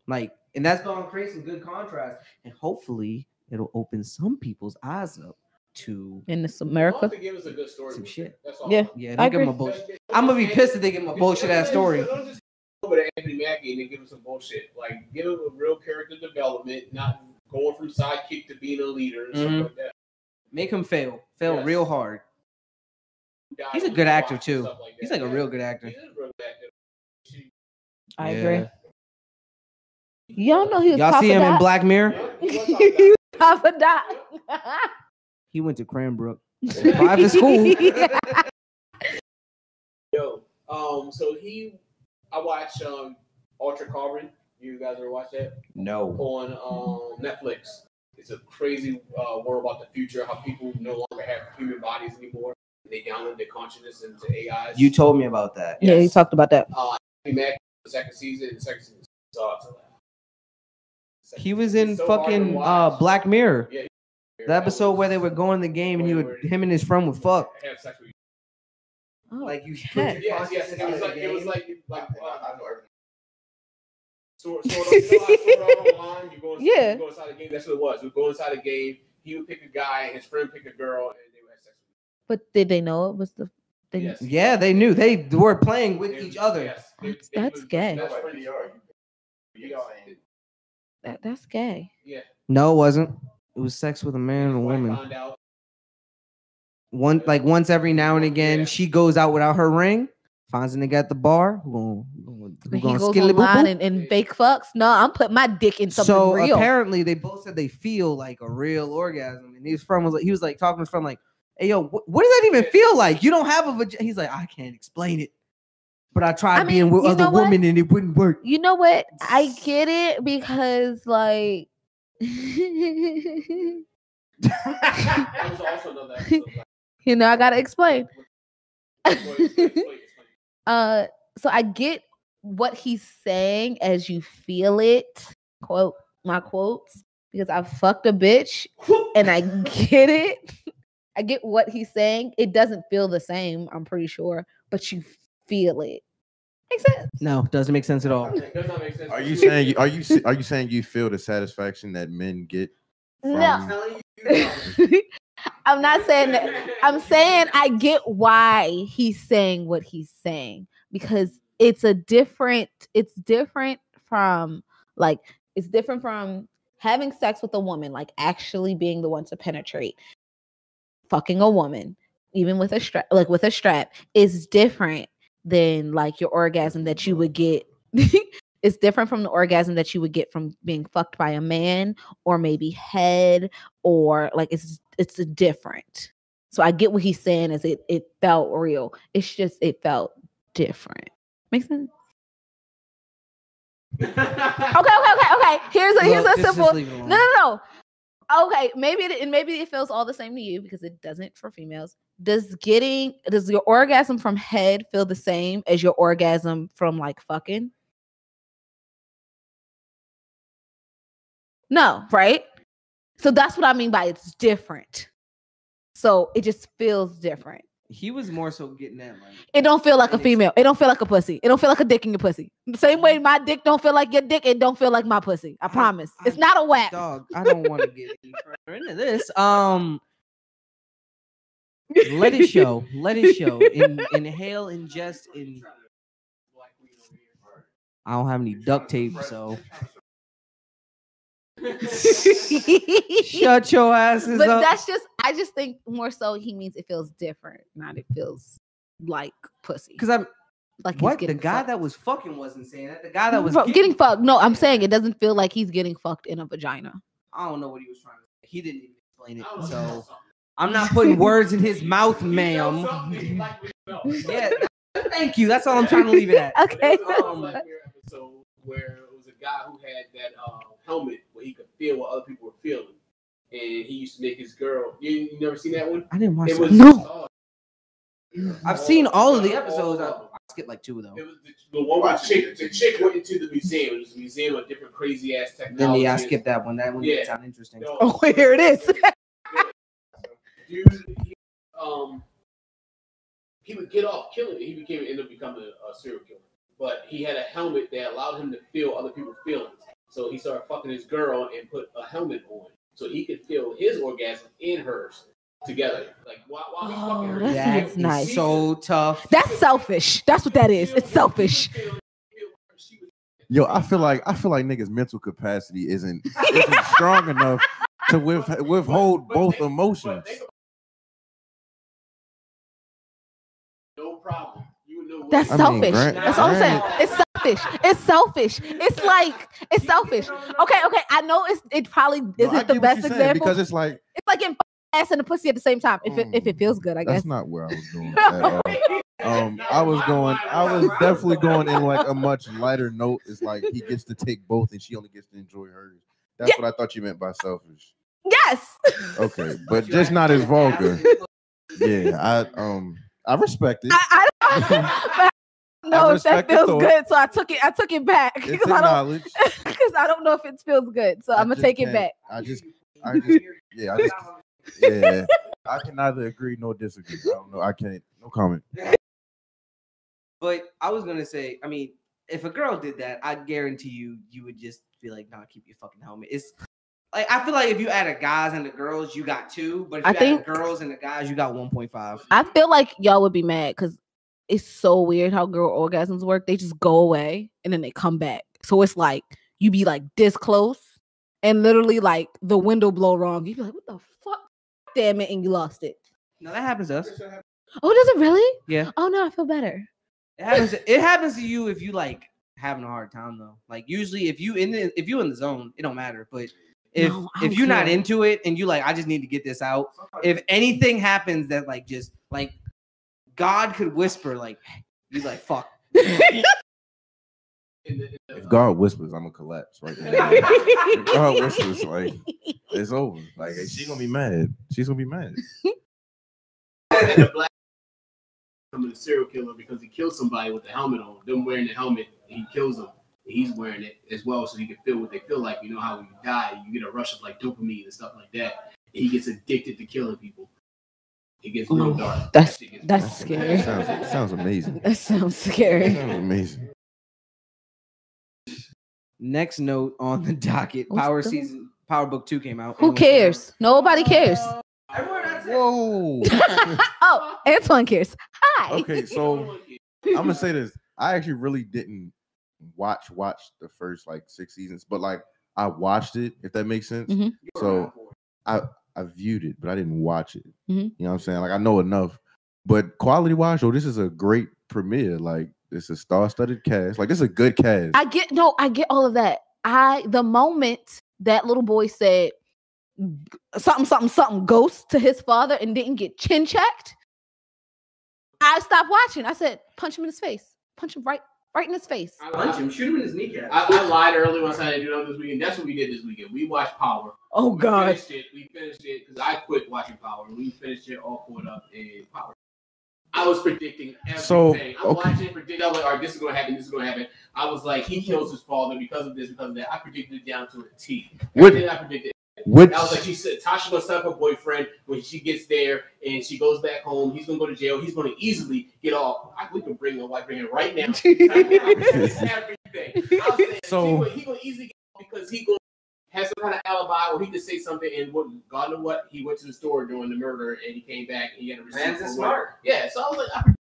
[SPEAKER 1] Like, and that's gonna create some good contrast. And hopefully it'll open some people's eyes up to
[SPEAKER 2] in this America.
[SPEAKER 4] Give us a good story.
[SPEAKER 1] Some shit.
[SPEAKER 4] That's all.
[SPEAKER 2] Yeah.
[SPEAKER 1] Yeah, they give him a bullshit. I'm gonna be pissed if they give him a bullshit ass story.
[SPEAKER 4] Don't just over to Anthony Mackie and then give him some bullshit. Like give him a real character development, not going from sidekick to being a leader and stuff like that.
[SPEAKER 1] Make him fail real hard. He's a good actor too. He's like a real good actor.
[SPEAKER 2] I agree. Y'all know he was.
[SPEAKER 1] Y'all
[SPEAKER 2] Papa
[SPEAKER 1] see him
[SPEAKER 2] Dot?
[SPEAKER 1] in Black Mirror?
[SPEAKER 2] He was Papa Dot.
[SPEAKER 1] He went to Cranbrook. Private school.
[SPEAKER 4] Yo, so I watched Ultra Carbon. You guys ever watch that?
[SPEAKER 1] No.
[SPEAKER 4] On Netflix. It's a crazy world about the future, how people no longer have human bodies anymore. They download their consciousness into AIs.
[SPEAKER 1] You told me about that.
[SPEAKER 2] Yeah, you talked about that.
[SPEAKER 4] The second season sucks.
[SPEAKER 1] He was in fucking Black Mirror. Yeah, the episode where they were going the game and him and his friend would fuck.
[SPEAKER 4] Have sex with you.
[SPEAKER 2] Oh,
[SPEAKER 1] like you
[SPEAKER 2] shit.
[SPEAKER 4] Yes. It was like I know everything. Sort of online. You go inside the game. That's what it was. We go inside the game. He would pick a guy, and his friend pick a girl, and they would have sex with you.
[SPEAKER 2] But did they know it was the?
[SPEAKER 4] Yes.
[SPEAKER 1] Yeah, they knew. They were playing with each other.
[SPEAKER 4] Yes.
[SPEAKER 2] That's gay. That's gay.
[SPEAKER 4] Yeah.
[SPEAKER 1] No, it wasn't. It was sex with a man and a woman. Once every now and again, she goes out without her ring, finds a nigga at the bar. Who gonna
[SPEAKER 2] goes online and fake fucks? No, I'm putting my dick in something real.
[SPEAKER 1] Apparently, they both said they feel like a real orgasm, and his friend was like, talking to his friend like, hey, yo, what does that even feel like? You don't have a vagina. He's like, I can't explain it. But I tried being with other women and it wouldn't work.
[SPEAKER 2] You know what? I get it because, like, you know, I gotta explain. So I get what he's saying as you feel it. Quote my quotes, because I fucked a bitch and I get it. I get what he's saying. It doesn't feel the same, I'm pretty sure, but you feel it. Makes sense?
[SPEAKER 1] No, doesn't make sense at all.
[SPEAKER 3] Are you saying you feel the satisfaction that men get?
[SPEAKER 2] No. I'm not saying that. I'm saying I get why he's saying what he's saying, because it's different from having sex with a woman, like actually being the one to penetrate. Fucking a woman, even with a strap, is different than like your orgasm that you would get. It's different from the orgasm that you would get from being fucked by a man, or maybe head, or like it's different. So I get what he's saying is it felt real. It's just it felt different. Make sense? Okay. Here's a simple. No. Okay, maybe it feels all the same to you because it doesn't for females. Does your orgasm from head feel the same as your orgasm from like fucking? No, right? So that's what I mean by it's different. So it just feels different.
[SPEAKER 1] He was more so getting that like
[SPEAKER 2] it don't feel like a female. It don't feel like a pussy. It don't feel like a dick in your pussy. The same way my dick don't feel like your dick, it don't feel like my pussy. I promise. It's not a whack.
[SPEAKER 1] Dog, I don't want to get any further into this. Let it show. Inhale, ingest, in. I don't have any duct tape, so shut your asses
[SPEAKER 2] but
[SPEAKER 1] up.
[SPEAKER 2] I just think more so he means it feels different, not it feels like pussy.
[SPEAKER 1] Because I'm
[SPEAKER 2] like
[SPEAKER 1] what the guy
[SPEAKER 2] fucked.
[SPEAKER 1] that was fucking wasn't saying that. The guy that was
[SPEAKER 2] getting fucked. No, I'm saying it doesn't feel like he's getting fucked in a vagina.
[SPEAKER 1] I don't know what he was trying to say. He didn't even explain it, so I'm not putting words in his mouth, ma'am. Yeah, thank you. That's all I'm trying to leave it at.
[SPEAKER 2] Okay.
[SPEAKER 4] So where it was a guy who had that helmet where he could feel what other people were feeling, and he used to make his girl. You never seen that one?
[SPEAKER 1] I didn't watch
[SPEAKER 4] that.
[SPEAKER 2] No.
[SPEAKER 1] I've seen all of the episodes. I skipped like 2 though.
[SPEAKER 4] It was the one where the chick went into the museum. It was a museum of different crazy ass technology.
[SPEAKER 1] Then I skipped that one. That one didn't sound interesting.
[SPEAKER 4] No.
[SPEAKER 2] Oh, here it is.
[SPEAKER 4] Dude, he would get off killing it. He ended up becoming a serial killer. But he had a helmet that allowed him to feel other people's feelings. So he started fucking his girl and put a helmet on so he could feel his orgasm in hers together. Like while he's fucking her.
[SPEAKER 2] That's nice.
[SPEAKER 1] So tough.
[SPEAKER 2] That's selfish. That's what that is. It's selfish.
[SPEAKER 3] Yo, I feel like niggas' mental capacity isn't strong enough to withhold both emotions.
[SPEAKER 4] No problem.
[SPEAKER 2] That's selfish. That's all I'm saying. It's selfish. It's selfish. It's selfish. Okay. I know it probably isn't the best example
[SPEAKER 3] because it's like
[SPEAKER 2] getting ass and the pussy at the same time. If it feels good, I guess.
[SPEAKER 3] That's not where I was doing at all. I was definitely going in like a much lighter note. It's like he gets to take both and she only gets to enjoy hers. That's what I thought you meant by selfish.
[SPEAKER 2] Yes.
[SPEAKER 3] Okay, but just not as vulgar. Yeah, I respect it.
[SPEAKER 2] No, if that feels good, so I took it back
[SPEAKER 3] It's
[SPEAKER 2] because
[SPEAKER 3] acknowledged.
[SPEAKER 2] I don't know if it feels good, so I'm gonna take it back.
[SPEAKER 3] I can neither agree nor disagree. I don't know. I can't. No comment.
[SPEAKER 1] But I was gonna say, I mean, if a girl did that, I guarantee you would just be like, "Nah, keep your fucking helmet." It's like I feel like if you added guys and the girls, you got 2. But if you added girls and the guys, you got 1.5.
[SPEAKER 2] I feel like y'all would be mad because it's so weird how girl orgasms work. They just go away and then they come back. So it's like you be like this close and literally like the window blow wrong. You be like, "What the fuck? Damn it!" And you lost it.
[SPEAKER 1] No, that happens to us.
[SPEAKER 2] Oh, does it really?
[SPEAKER 1] Yeah.
[SPEAKER 2] Oh no, I feel better.
[SPEAKER 1] It happens to you if you like having a hard time though. Like usually if you in the zone, it don't matter. But If
[SPEAKER 2] No, I
[SPEAKER 1] if
[SPEAKER 2] don't
[SPEAKER 1] you're not
[SPEAKER 2] care.
[SPEAKER 1] into it and you like, I just need to get this out. If anything happens that like just like God could whisper, like you like fuck.
[SPEAKER 3] If God whispers, I'm gonna collapse right now. If God whispers, like it's over. Like she's gonna be mad. She's gonna be mad.
[SPEAKER 4] And the black becoming a serial killer because he kills somebody with the helmet on. Them wearing the helmet, he kills them. He's wearing it as well, so he can feel what they feel like. You know how when you die, you get a rush of like dopamine and stuff like that. And he gets addicted to killing people. It gets real dark.
[SPEAKER 2] That's
[SPEAKER 3] That
[SPEAKER 2] scary.
[SPEAKER 3] sounds amazing.
[SPEAKER 2] That sounds scary.
[SPEAKER 3] Sounds amazing.
[SPEAKER 1] Next note on the docket: Power Book 2 came out.
[SPEAKER 2] Who cares? Nobody cares.
[SPEAKER 3] Whoa.
[SPEAKER 2] Oh, Antoine cares. Hi.
[SPEAKER 3] Okay, so I'm gonna say this. I actually really didn't watch the first like 6 seasons, but like I watched it, if that makes sense.
[SPEAKER 2] Mhm.
[SPEAKER 3] So I viewed it, but I didn't watch it.
[SPEAKER 2] Mhm.
[SPEAKER 3] You know what I'm saying? Like I know enough, but quality wise, this is a great premiere. Like it's a star-studded cast. Like this is a good cast.
[SPEAKER 2] I get all of that. The moment that little boy said something ghost to his father and didn't get chin checked, I stopped watching. I said, punch him in his face. Punch him right in his face.
[SPEAKER 1] Punch him, shoot him in his kneecap.
[SPEAKER 4] I lied earlier when I said I didn't do nothing this weekend. That's what we did this weekend. We watched Power.
[SPEAKER 2] Oh God.
[SPEAKER 4] We finished it because I quit watching Power. We finished it all caught up in Power. I was predicting everything.
[SPEAKER 3] So,
[SPEAKER 4] I'm watching it, predicting. I was like, all right, this is going to happen. This is going to happen. I was like, he kills his father because of this, because of that. I predicted it down to a T. Everything I predicted. I was like, she said, Tasha gonna set up her boyfriend when she gets there and she goes back home. He's gonna go to jail. He's gonna easily get off. We can bring her wife in right now. Everything.
[SPEAKER 3] So
[SPEAKER 4] he gonna easily get off because he gonna have some kind of alibi or he could say something and God know what, he went to the store during the murder and he came back and he had a receipt.
[SPEAKER 1] Man's smart.
[SPEAKER 4] Yeah, so I was like, I predicted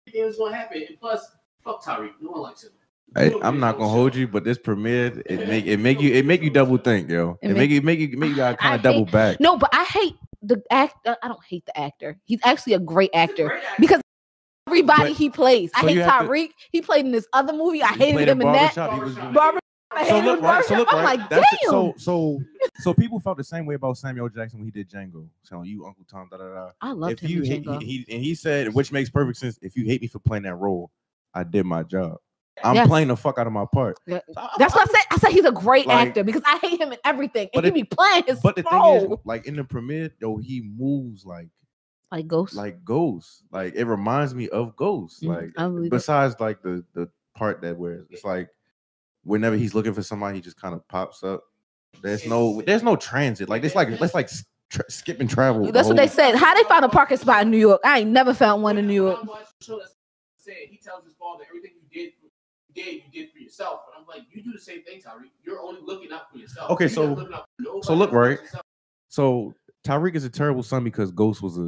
[SPEAKER 4] everything was gonna happen. And plus, fuck Tyreek. No one likes him.
[SPEAKER 3] Hey, I'm not gonna hold you, but this premiere it make you double think, yo. It make you gotta kind of double back.
[SPEAKER 2] No, but I hate the actor. I don't hate the actor. He's actually a great actor because everybody he plays. I hate Tyreek. He played in this other movie. I hated him in that.
[SPEAKER 3] So look right.
[SPEAKER 2] I'm like,
[SPEAKER 3] damn.
[SPEAKER 2] damn.
[SPEAKER 3] So people felt the same way about Samuel Jackson when he did Django. So you, Uncle Tom, da da da.
[SPEAKER 2] I loved him in Django.
[SPEAKER 3] He said, which makes perfect sense. If you hate me for playing that role, I did my job. I'm playing the fuck out of my part.
[SPEAKER 2] Yeah. That's what I said. I said he's a great actor because I hate him in everything. And he be playing his
[SPEAKER 3] But the
[SPEAKER 2] role.
[SPEAKER 3] thing is, like in the premiere, though, he moves like
[SPEAKER 2] Ghost.
[SPEAKER 3] Like Ghost. Like it reminds me of Ghost. Like besides like the part that where it's like whenever he's looking for somebody, he just kind of pops up. There's no transit. Like it's like skipping travel.
[SPEAKER 2] That's what they said. How they found a parking spot in New York? I ain't never found one in New York.
[SPEAKER 4] He tells his father everything you did for yourself. But I'm like, you do the same thing, Tyreek. You're only looking out for yourself.
[SPEAKER 3] Okay, so look right. So Tyreek is a terrible son because Ghost was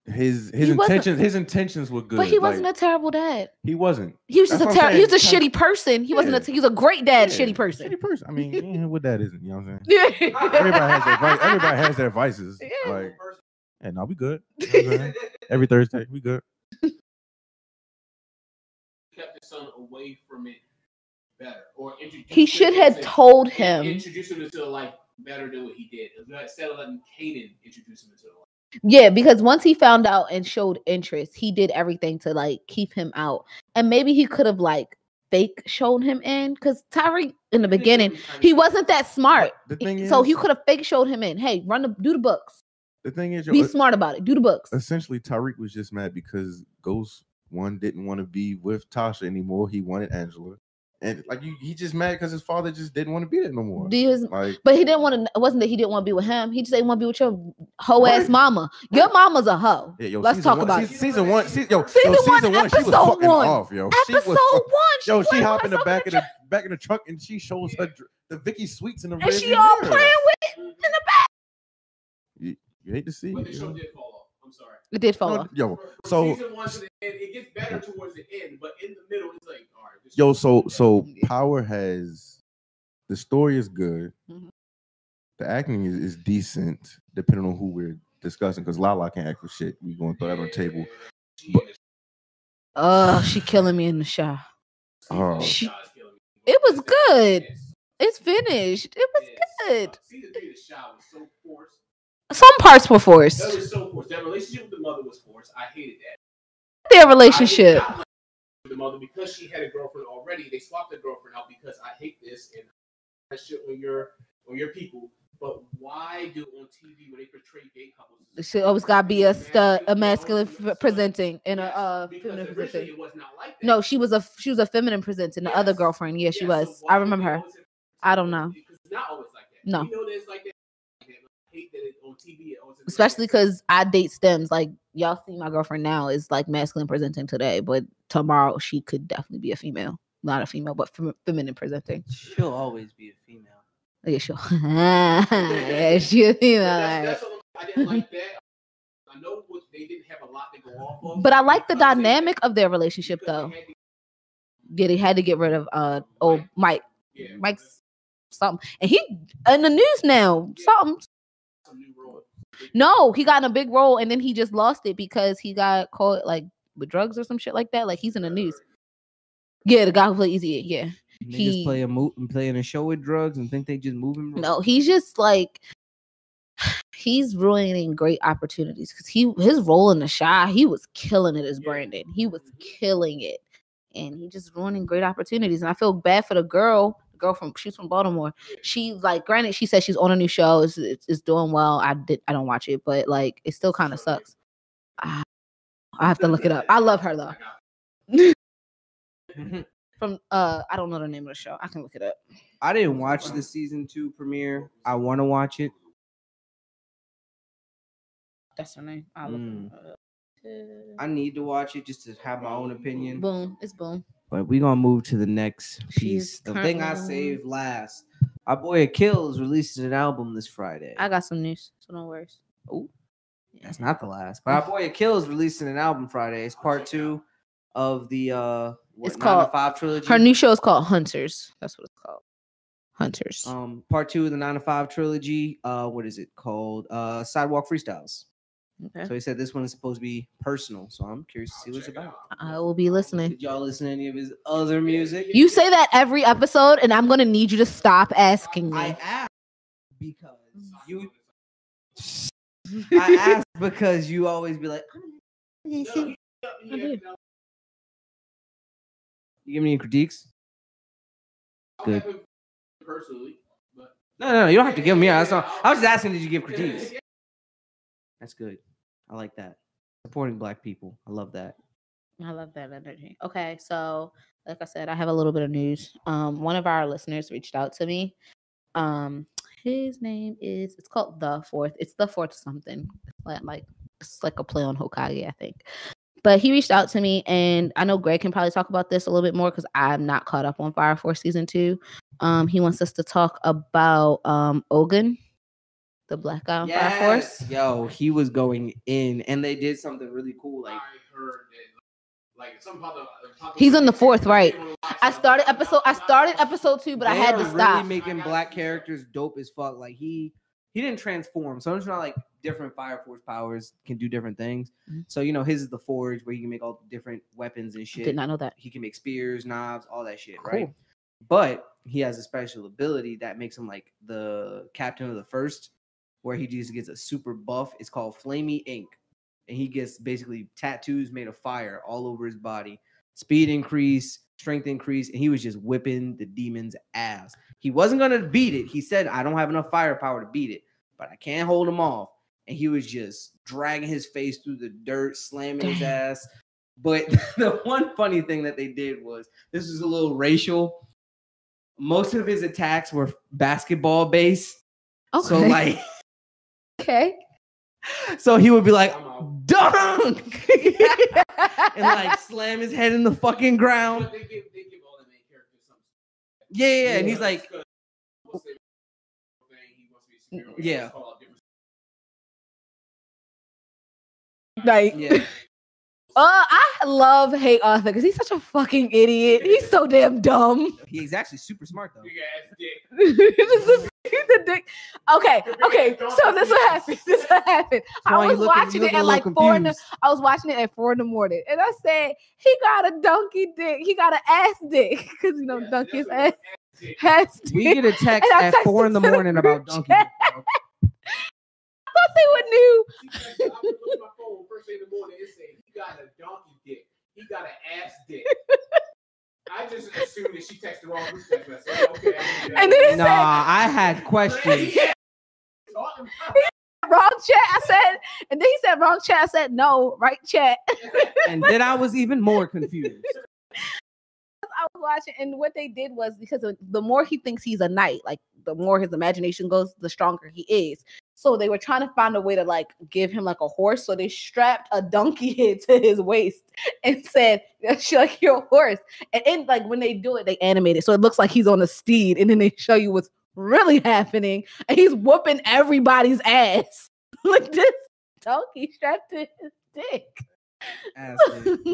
[SPEAKER 3] his intentions were good.
[SPEAKER 2] But he wasn't a terrible dad.
[SPEAKER 3] He wasn't.
[SPEAKER 2] He was just he was a shitty person. He wasn't he was a great dad, shitty person.
[SPEAKER 3] Shitty person. I mean, what that isn't, you know what I'm saying? Yeah. Everybody has their vices. Yeah. Like, hey, no, we good. You know every Thursday, we good.
[SPEAKER 4] Kept his son away from it better, or
[SPEAKER 2] he should have told him.
[SPEAKER 4] Introduce him into like better than what he did instead of letting Kaden introduce him into life.
[SPEAKER 2] Yeah, because once he found out and showed interest, he did everything to like keep him out, and maybe he could have like fake shown him in because Tyreek in the beginning he wasn't that smart.
[SPEAKER 3] The thing is,
[SPEAKER 2] so he could have fake showed him in. Hey, do the books.
[SPEAKER 3] The thing is,
[SPEAKER 2] be smart about it. Do the books.
[SPEAKER 3] Essentially, Tyreek was just mad because Ghost didn't want to be with Tasha anymore. He wanted Angela, and like he just mad because his father just didn't want to be there no more.
[SPEAKER 2] But he didn't want to. It wasn't that he didn't want to be with him. He just didn't want to be with your hoe ass mama. Your mama's a hoe. Yeah, let's talk about it.
[SPEAKER 3] Season one. Season one.
[SPEAKER 2] She was fucking off,
[SPEAKER 3] yo.
[SPEAKER 2] Episode one.
[SPEAKER 3] She hopped in the back of the truck and she shows her the Vicky Sweets in the.
[SPEAKER 2] And she all playing with it in the back.
[SPEAKER 3] You hate to see.
[SPEAKER 4] But the show did fall off. I'm sorry.
[SPEAKER 2] It did fall off.
[SPEAKER 3] Yo, so
[SPEAKER 4] season 1 to the end, it gets better towards the end, but in the middle, it's like, all right.
[SPEAKER 3] Yo, so Power has the story is good. Mm-hmm. The acting is decent, depending on who we're discussing. Because Lala can't act for shit. We gonna throw that on the table.
[SPEAKER 2] But she killing me in the shower.
[SPEAKER 3] Oh,
[SPEAKER 2] it was good. It's finished. It was good.
[SPEAKER 4] Season 3, the shot was so forced.
[SPEAKER 2] Some parts were forced.
[SPEAKER 4] That was so forced. That relationship with the mother was forced. I hated that.
[SPEAKER 2] Their relationship.
[SPEAKER 4] I did not like the mother because she had a girlfriend already. They swapped the girlfriend out because I hate this and that shit on your people. But why do on TV when they portray gay couples?
[SPEAKER 2] It should always gotta be a masculine presenting and a feminine presenting.
[SPEAKER 4] It was not like that.
[SPEAKER 2] No, she was a feminine presenting. The other girlfriend, yeah, she was.
[SPEAKER 4] So
[SPEAKER 2] I remember her. I don't know.
[SPEAKER 4] Because it's not always like that.
[SPEAKER 2] No.
[SPEAKER 4] You know, there's like that. I hate that it on TV.
[SPEAKER 2] Especially because I date stems. Like y'all see, my girlfriend now is like masculine presenting today, but tomorrow she could definitely be a female. Not a female, but feminine presenting.
[SPEAKER 1] She'll always be a female.
[SPEAKER 2] Yeah, sure. Yeah, she a female.
[SPEAKER 4] That's I didn't like that. I know they didn't have a lot to go off of.
[SPEAKER 2] But I like the dynamic of their relationship, though. Yeah, they had to get rid of old Mike.
[SPEAKER 4] Yeah.
[SPEAKER 2] Mike's something, and he in the news now. Something.
[SPEAKER 4] Some new role.
[SPEAKER 2] No, he got in a big role, and then he just lost it because he got caught like with drugs or some shit like that. Like he's in the news. Yeah, the guy who played Easy. Yeah.
[SPEAKER 1] Niggas play in a show with drugs and think they just moving.
[SPEAKER 2] No, he's just like he's ruining great opportunities because his role in The Shy, he was killing it as Brandon. He was killing it, and he just ruining great opportunities. And I feel bad for the girl. She's from Baltimore. She like, granted, she said she's on a new show. It's doing well. I don't watch it, but like it still kind of sucks. I have to look it up. I love her though. From I don't know the name of the show. I can look it up.
[SPEAKER 1] I didn't watch the season 2 premiere. I want to watch it.
[SPEAKER 2] That's her name. I'll look it up.
[SPEAKER 1] I need to watch it just to have my own opinion.
[SPEAKER 2] Boom. It's boom.
[SPEAKER 1] But we're gonna move to the next piece. The thing I saved last. Our boy Akil is releasing an album this Friday.
[SPEAKER 2] I got some news, so no worries.
[SPEAKER 1] Oh, that's not the last. But our boy Akil is releasing an album Friday. It's part 2 of the
[SPEAKER 2] it's called
[SPEAKER 1] 9 to 5 trilogy.
[SPEAKER 2] Her new show is called Hunters. That's what it's called. Hunters.
[SPEAKER 1] Part 2 of the 9 to 5 trilogy. What is it called? Sidewalk Freestyles.
[SPEAKER 2] Okay.
[SPEAKER 1] So he said this one is supposed to be personal. So I'm curious to see what it's about.
[SPEAKER 2] I will be listening.
[SPEAKER 1] Did y'all listen to any of his other music?
[SPEAKER 2] You say that every episode, and I'm gonna need you to stop asking me.
[SPEAKER 1] I asked because I asked because you always be like,
[SPEAKER 2] I do.
[SPEAKER 1] you give me any critiques? Good.
[SPEAKER 4] Personally, but
[SPEAKER 1] No, you don't have to give me. I was just asking, did you give critiques? That's good. I like that. Supporting Black people. I love that.
[SPEAKER 2] I love that energy. Okay, so like I said, I have a little bit of news. One of our listeners reached out to me. His name is, it's called The Fourth. It's The Fourth something. It's like a play on Hokage, I think. But he reached out to me, and I know Greg can probably talk about this a little bit more because I'm not caught up on Fire Force season 2. He wants us to talk about Ogun, the black guy on Fire Force.
[SPEAKER 1] Yo, he was going in, and they did something really cool. Like,
[SPEAKER 4] I heard that, like some
[SPEAKER 2] he's on the 4th, right? I started episode 2, but I had to stop.
[SPEAKER 1] Really making black characters dope as fuck. Like he didn't transform, so it's not like different Fire Force powers can do different things. Mm-hmm. So his is the Forge, where he can make all the different weapons and shit.
[SPEAKER 2] Did not know that.
[SPEAKER 1] He can make spears, knives, all that shit,
[SPEAKER 2] cool.
[SPEAKER 1] Right? But he has a special ability that makes him like the captain of the 1st, where he just gets a super buff. It's called Flamey Ink. And he gets basically tattoos made of fire all over his body. Speed increase, strength increase, and he was just whipping the demon's ass. He wasn't going to beat it. He said, I don't have enough firepower to beat it, but I can't hold him off. And he was just dragging his face through the dirt, slamming his ass. But the one funny thing that they did was, this is a little racial. Most of his attacks were basketball based.
[SPEAKER 2] Okay.
[SPEAKER 1] So like,
[SPEAKER 2] okay.
[SPEAKER 1] So he would be like, dunk! And like slam his head in the fucking ground.
[SPEAKER 4] They give all the main characters something.
[SPEAKER 1] Yeah. And he's like, yeah.
[SPEAKER 2] Like,
[SPEAKER 1] yeah.
[SPEAKER 2] I hate Arthur because he's such a fucking idiot. He's so damn dumb.
[SPEAKER 1] He's actually super smart though.
[SPEAKER 2] He's a dick. Okay. So this what happened. I was watching it at like 4 in the. I was watching it at 4 in the morning, and I said he got a donkey dick. He got an ass dick because donkey's ass.
[SPEAKER 1] We get a text
[SPEAKER 2] And I
[SPEAKER 1] at 4 in the
[SPEAKER 2] texted to the
[SPEAKER 1] morning about
[SPEAKER 2] group
[SPEAKER 1] donkey.
[SPEAKER 2] chat. I thought they would knew.
[SPEAKER 4] She texted, I was looking at my phone first thing in the morning. It said he got a donkey dick. He got an ass dick. I just assumed that she texted the wrong group text message. Okay.
[SPEAKER 2] And then he
[SPEAKER 1] Nah, I had questions.
[SPEAKER 2] Wrong chat. I said, and then he said wrong chat. I said no, right chat.
[SPEAKER 1] And then I was even more confused.
[SPEAKER 2] I was watching, and what they did was because the more he thinks he's a knight, like the more his imagination goes, the stronger he is. So they were trying to find a way to like give him like a horse. So they strapped a donkey head to his waist and said, like, you're a horse. And in, like when they do it, they animate it. So it looks like he's on a steed, and then they show you what's really happening. And he's whooping everybody's ass. Like this donkey strapped to his dick.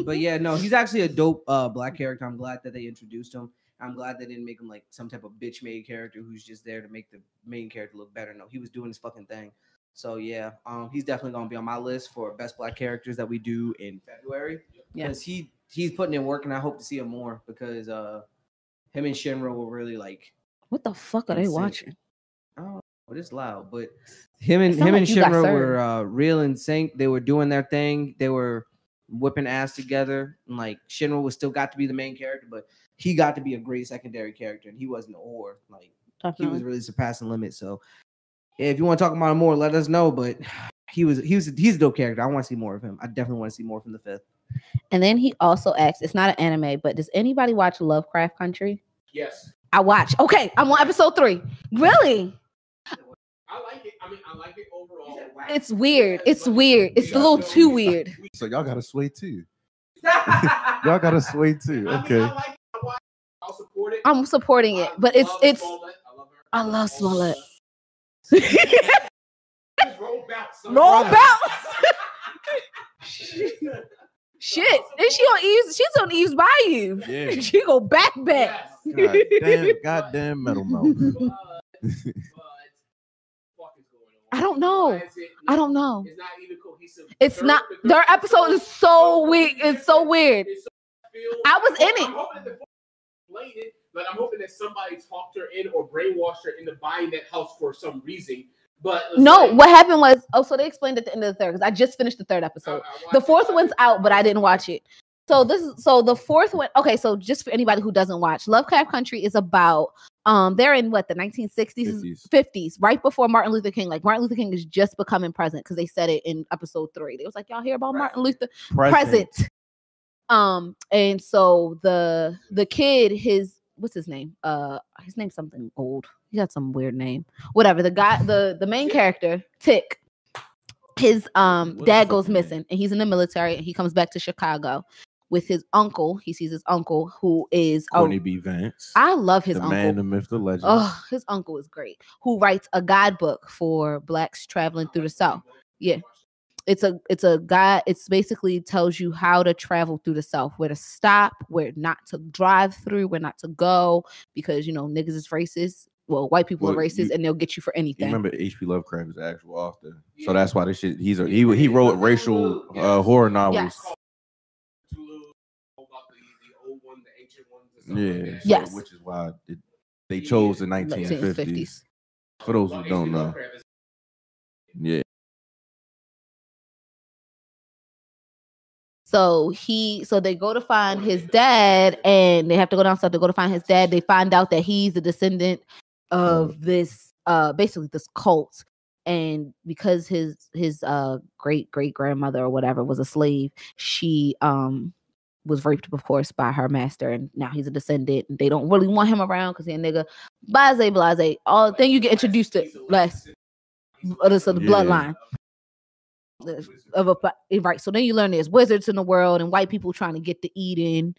[SPEAKER 1] But yeah, no, he's actually a dope black character. I'm glad that they introduced him. I'm glad they didn't make him like some type of bitch made character who's just there to make the main character look better. No, he was doing his fucking thing. So yeah, he's definitely gonna be on my list for best black characters that we do in February. Because he's putting in work, and I hope to see him more because him and Shinra were really like.
[SPEAKER 2] What the fuck are they watching?
[SPEAKER 1] Oh, it's loud, but him and Shinra were real in sync. They were doing their thing. They were whipping ass together, and like Shinra was still got to be the main character, but he got to be a great secondary character, and he wasn't an whore. Like he was really surpassing limits. So yeah, if you want to talk about him more, let us know. But he's a dope character. I want to see more of him. I definitely want to see more from the 5th.
[SPEAKER 2] And then he also asked, it's not an anime, but does anybody watch Lovecraft Country?
[SPEAKER 4] Yes.
[SPEAKER 2] I watch. Okay, I'm on episode 3. Really?
[SPEAKER 4] I like it. I mean, I like it overall.
[SPEAKER 2] It's weird. It's weird. It's a little too weird.
[SPEAKER 3] So y'all gotta sway too. Y'all gotta sway too. Okay.
[SPEAKER 4] I like it. I'll support it.
[SPEAKER 2] I'm supporting it, but it's. I love Smollett.
[SPEAKER 4] Roll bounce.
[SPEAKER 2] Roll bounce. Shit, and she on Eve's. She's on Eve's Bayou.
[SPEAKER 3] Yeah.
[SPEAKER 2] She go back.
[SPEAKER 3] Yes. Goddamn metal mouth.
[SPEAKER 2] I don't know. I don't know.
[SPEAKER 4] It's not even cohesive.
[SPEAKER 2] It's not. Their episode is so weird. It's so weird. I was in it.
[SPEAKER 4] I'm hoping that explain it, but I'm hoping that somebody talked her in or brainwashed her into buying that house for some reason. But
[SPEAKER 2] no, what happened was, so they explained at the end of the 3rd, because I just finished the 3rd episode. The 4th one's out, but I didn't watch it. So the 4th one. Okay, so just for anybody who doesn't watch, Lovecraft Country is about they're in what, the 1960s, 50s, right before Martin Luther King. Like Martin Luther King is just becoming president because they said it in episode 3. They was like, y'all hear about Martin Luther present? And so the kid, what's his name? His name's something old. He got some weird name. Whatever. The guy, the main character, Tick, his dad goes missing, and he's in the military, and he comes back to Chicago with his uncle. He sees his uncle, who is
[SPEAKER 3] Courtney B. Vance.
[SPEAKER 2] I love his uncle.
[SPEAKER 3] The man, the myth, the legend.
[SPEAKER 2] Oh, his uncle is great. Who writes a guidebook for blacks traveling through the South. Yeah. It's a guide. It's basically tells you how to travel through the South, where to stop, where not to drive through, where not to go, because niggas is racist. Well, white people are racist, and they'll get you for anything.
[SPEAKER 3] You remember H.P. Lovecraft is the actual author, so that's why this shit. He wrote racial horror novels.
[SPEAKER 4] Yes.
[SPEAKER 3] Yeah. So, which is why they chose the 1950s. For those who don't know. Yeah.
[SPEAKER 2] So they go to find his dad, and they have to go down south to go to find his dad. They find out that he's a descendant of this basically this cult, and because his great grandmother or whatever was a slave, she was raped, of course, by her master, and now he's a descendant. They don't really want him around because he's a nigga. Blase. All then you get introduced to less of the bloodline. Right, so then you learn there's wizards in the world and white people trying to get to Eden,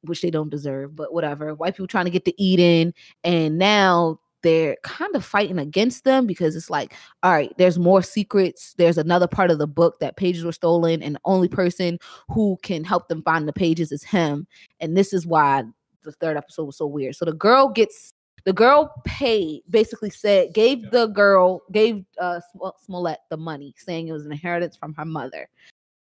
[SPEAKER 2] which they don't deserve, but whatever. White people trying to get to Eden, and now they're kind of fighting against them because it's like, all right, there's more secrets. There's another part of the book that pages were stolen, and the only person who can help them find the pages is him. And this is why the 3rd episode was so weird. So the girl paid, basically gave Smollett the money, saying it was an inheritance from her mother,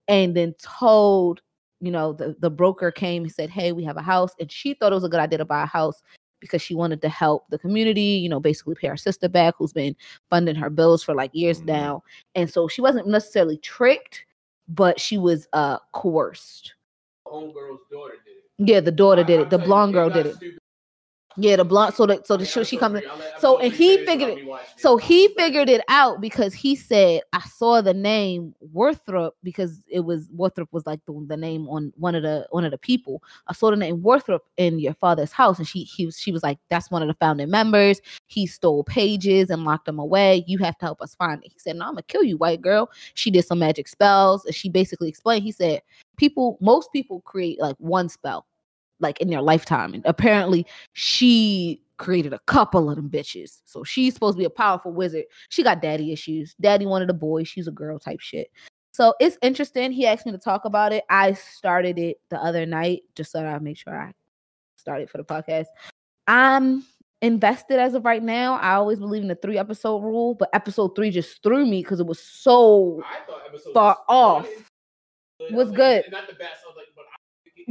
[SPEAKER 2] and then told, the broker came and said, hey, we have a house, and she thought it was a good idea to buy a house because she wanted to help the community, you know, basically pay her sister back who's been funding her bills for like years now. And so she wasn't necessarily tricked, but she was coerced.
[SPEAKER 4] Homegirl's daughter did it.
[SPEAKER 2] Yeah, the daughter did it. The blonde girl did it. Yeah, the blonde. So she comes in. So and he figured it. So he figured it out because he said, "I saw the name Worthrop because it was Worthrop was like the name on one of the people. I saw the name Worthrop in your father's house, and she was like, that's one of the founding members. He stole pages and locked them away. You have to help us find it." He said, "No, I'm gonna kill you, white girl." She did some magic spells, and she basically explained. He said, most people create like one spell, like in their lifetime. And apparently she created a couple of them bitches. So she's supposed to be a powerful wizard. She got daddy issues. Daddy wanted a boy. She's a girl type shit. So it's interesting. He asked me to talk about it. I started it the other night just so that I make sure I started for the podcast. I'm invested as of right now. I always believe in the 3-episode rule, but episode 3 just threw me because it was so far off. Was good.
[SPEAKER 4] Not the best. I was like,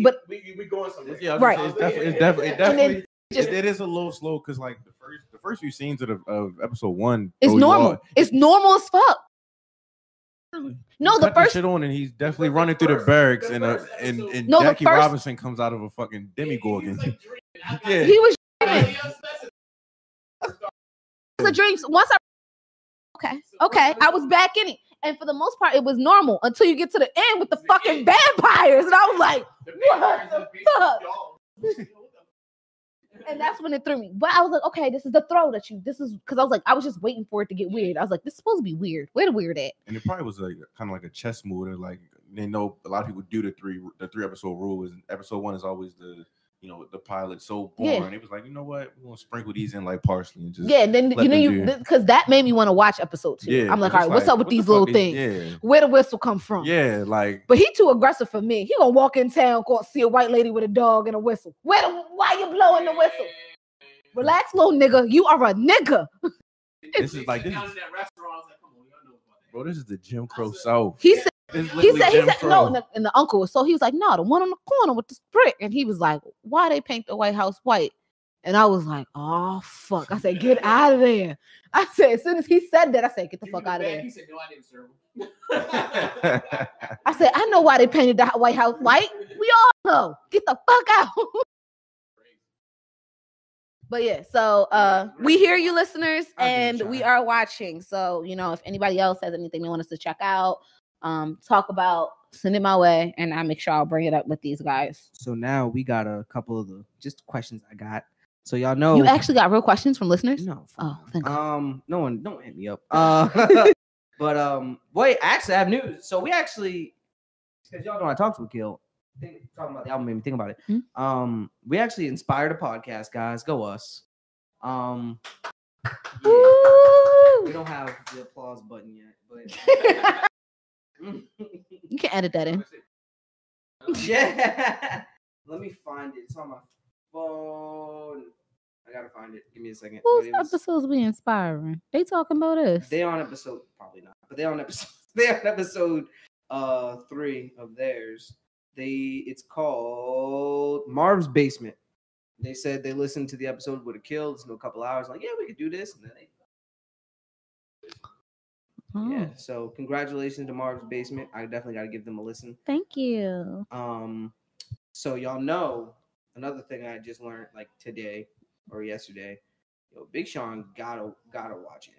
[SPEAKER 2] but
[SPEAKER 4] we going somewhere.
[SPEAKER 3] Yeah,
[SPEAKER 2] right.
[SPEAKER 3] It's definitely it is a little slow because like the first few scenes of episode 1
[SPEAKER 2] it's normal. It's normal as fuck. No, the first
[SPEAKER 3] shit on and he's definitely running through the barracks and Jackie Robinson comes out of a fucking demigorgon.
[SPEAKER 2] Yeah, he was dreaming. It was a dream. Once okay, I was back in it. And for the most part, it was normal until you get to the end with the fucking vampires. And I was like, what the fuck? And that's when it threw me. But I was like, okay, this is the throw this is, because I was like, I was just waiting for it to get weird. I was like, this is supposed to be weird. Where the weird at?
[SPEAKER 3] And it probably was like kind of like a chess move. Like they know a lot of people do the 3-episode rule. Is episode 1 is always the pilot so boring. Yeah. It was like, you know what, we're gonna sprinkle these in like parsley and just
[SPEAKER 2] then because that made me want to watch episode 2. Yeah, I'm like, all right, what's up with these little things? Yeah. Where the whistle come from?
[SPEAKER 3] Yeah, like,
[SPEAKER 2] but he too aggressive for me. He gonna walk in town, see a white lady with a dog and a whistle. Why you blowing the whistle? Relax, little nigga. You are a nigga.
[SPEAKER 3] This is bro, this is the Jim Crow South.
[SPEAKER 2] He said no, and the uncle was he was like, no, the one on the corner with the brick. And he was like, why they paint the White House white? And I was like, oh fuck. I said, get out of there. I said, as soon as he said that, I said, get the fuck out of there.
[SPEAKER 4] He said, no, I didn't serve him.
[SPEAKER 2] I said, I know why they painted the White House white. We all know. Get the fuck out. But yeah, so we hear you, listeners, and we are watching. So, if anybody else has anything they want us to check out, talk about, send it my way, and I make sure I'll bring it up with these guys.
[SPEAKER 1] So now we got a couple of the just questions I got. So y'all know
[SPEAKER 2] you actually got real questions from listeners?
[SPEAKER 1] No.
[SPEAKER 2] Thank God.
[SPEAKER 1] No one don't hit me up. But wait, actually I have news. So we actually, because y'all know I talked to Akil. Talking about the album made me think about it.
[SPEAKER 2] Mm-hmm.
[SPEAKER 1] We actually inspired a podcast, guys. Go us. Yeah. We don't have the applause button yet, but
[SPEAKER 2] you can edit that in.
[SPEAKER 1] Yeah. Let me find it. It's on my phone. I gotta find it. Give me a second.
[SPEAKER 2] Whose episodes we inspiring? They talking about us.
[SPEAKER 1] They on episode, probably not, but they on episode 3 of theirs. It's called Marv's Basement. They said they listened to the episode with Akil. It's in a couple hours. Like, yeah, we could do this. And then yeah. So congratulations to Marv's Basement. I definitely got to give them a listen.
[SPEAKER 2] Thank you.
[SPEAKER 1] So y'all know another thing I just learned like today or yesterday. Big Sean gotta watch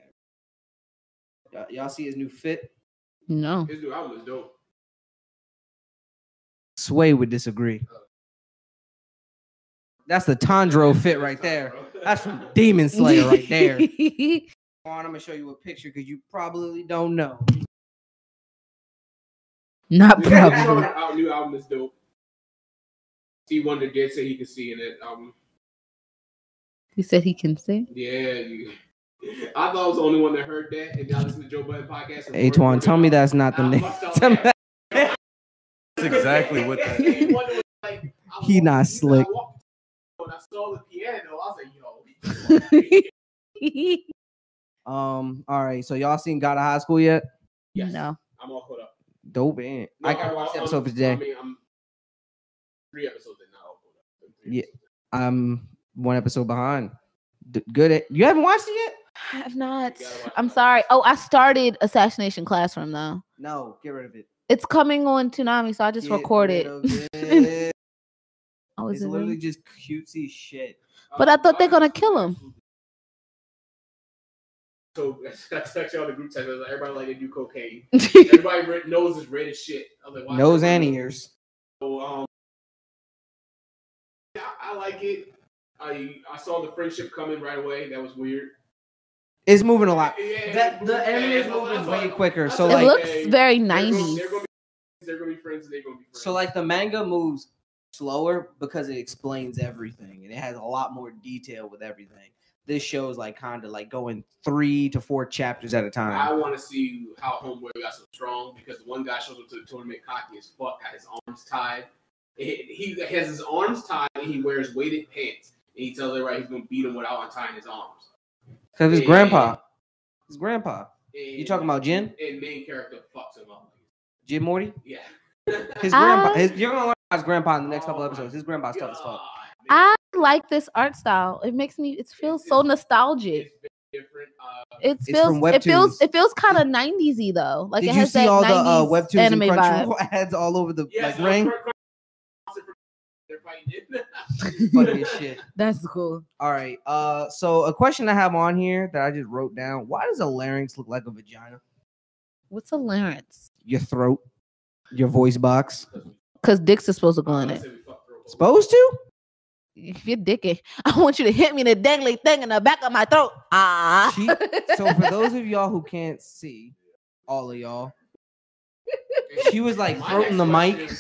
[SPEAKER 1] it. Y'all see his new fit?
[SPEAKER 2] No.
[SPEAKER 4] His new album is dope. Sway
[SPEAKER 1] would disagree. That's the Tondro fit right there. That's from Demon Slayer right there. I'm gonna show you a picture because you probably don't know.
[SPEAKER 2] Not probably.
[SPEAKER 4] Our new album is dope. Steve Wonder did say he could see in it.
[SPEAKER 2] He said he can see.
[SPEAKER 4] Yeah. I thought I was the only one that heard that, and now listen to Joe Budden podcast.
[SPEAKER 1] Hey, Twan, tell me that's not the name.
[SPEAKER 3] That's exactly what that is.
[SPEAKER 1] He not slick.
[SPEAKER 4] When I saw the piano, I was like, yo.
[SPEAKER 1] All right. So y'all seen God of High School yet?
[SPEAKER 4] Yes.
[SPEAKER 2] No.
[SPEAKER 4] I'm all caught up.
[SPEAKER 1] Dope, man. No, I gotta watch the episode for today.
[SPEAKER 4] I'm 3 episodes in now.
[SPEAKER 1] Yeah. 1 episode behind. Good. You haven't watched it yet?
[SPEAKER 2] I have not. I'm sorry. Oh, I started Assassination Classroom though.
[SPEAKER 1] No, get rid of it.
[SPEAKER 2] It's coming on Toonami, so I just recorded.
[SPEAKER 1] It.
[SPEAKER 2] Oh, is
[SPEAKER 1] It's
[SPEAKER 2] it
[SPEAKER 1] literally
[SPEAKER 2] really?
[SPEAKER 1] just cutesy shit.
[SPEAKER 2] But I thought they're gonna kill him.
[SPEAKER 4] So that's actually on the group text. Like, everybody like they do cocaine. Everybody nose is red as shit. I was like, why
[SPEAKER 1] Nose and ears.
[SPEAKER 4] So I like it. I saw the friendship coming right away. That was weird.
[SPEAKER 1] It's moving a lot.
[SPEAKER 4] Yeah,
[SPEAKER 1] The anime is moving way quicker. So
[SPEAKER 2] It
[SPEAKER 1] like,
[SPEAKER 2] looks very 90s.
[SPEAKER 4] They're gonna be friends. And they're gonna be friends.
[SPEAKER 1] so like the manga moves slower because it explains everything and it has a lot more detail with everything. This show is like kind of like going 3 to 4 chapters at a time.
[SPEAKER 4] I want to see how Homeboy got so strong because the one guy shows up to the tournament cocky as fuck, got his arms tied. He has his arms tied and he wears weighted pants. And he tells everybody he's gonna beat him without untying his arms.
[SPEAKER 1] Because his grandpa. His grandpa.
[SPEAKER 4] And,
[SPEAKER 1] You talking about Jin?
[SPEAKER 4] And main character fucks him up.
[SPEAKER 1] Jin Morty?
[SPEAKER 4] Yeah.
[SPEAKER 1] His grandpa. You're gonna learn about his grandpa in the next couple episodes. His grandpa's tough as fuck.
[SPEAKER 2] I like this art style. It makes me. It feels so nostalgic.
[SPEAKER 4] It's different.
[SPEAKER 2] It
[SPEAKER 1] from
[SPEAKER 2] feels.
[SPEAKER 1] Webtoons.
[SPEAKER 2] It feels kind of 90s-y though. Like
[SPEAKER 1] Did
[SPEAKER 2] it
[SPEAKER 1] you
[SPEAKER 2] has
[SPEAKER 1] see
[SPEAKER 2] that
[SPEAKER 1] all the
[SPEAKER 2] 90s
[SPEAKER 1] Webtoons
[SPEAKER 2] anime
[SPEAKER 1] and
[SPEAKER 2] vibe.
[SPEAKER 1] Crunchyroll ads all over the
[SPEAKER 4] Yeah,
[SPEAKER 1] like
[SPEAKER 4] so
[SPEAKER 1] ring?
[SPEAKER 4] they're fighting.
[SPEAKER 1] Funny as shit.
[SPEAKER 2] That's cool.
[SPEAKER 1] All right. So a question I have on here that I just wrote down: why does a larynx look like a vagina?
[SPEAKER 2] What's a larynx?
[SPEAKER 1] Your throat, your voice box.
[SPEAKER 2] Because dicks are supposed to go in it.
[SPEAKER 1] Supposed to?
[SPEAKER 2] If you're dicky, I want you to hit me in the dangly thing in the back of my throat. Ah.
[SPEAKER 1] So for those of y'all who can't see, all of y'all, she was like throating the mic.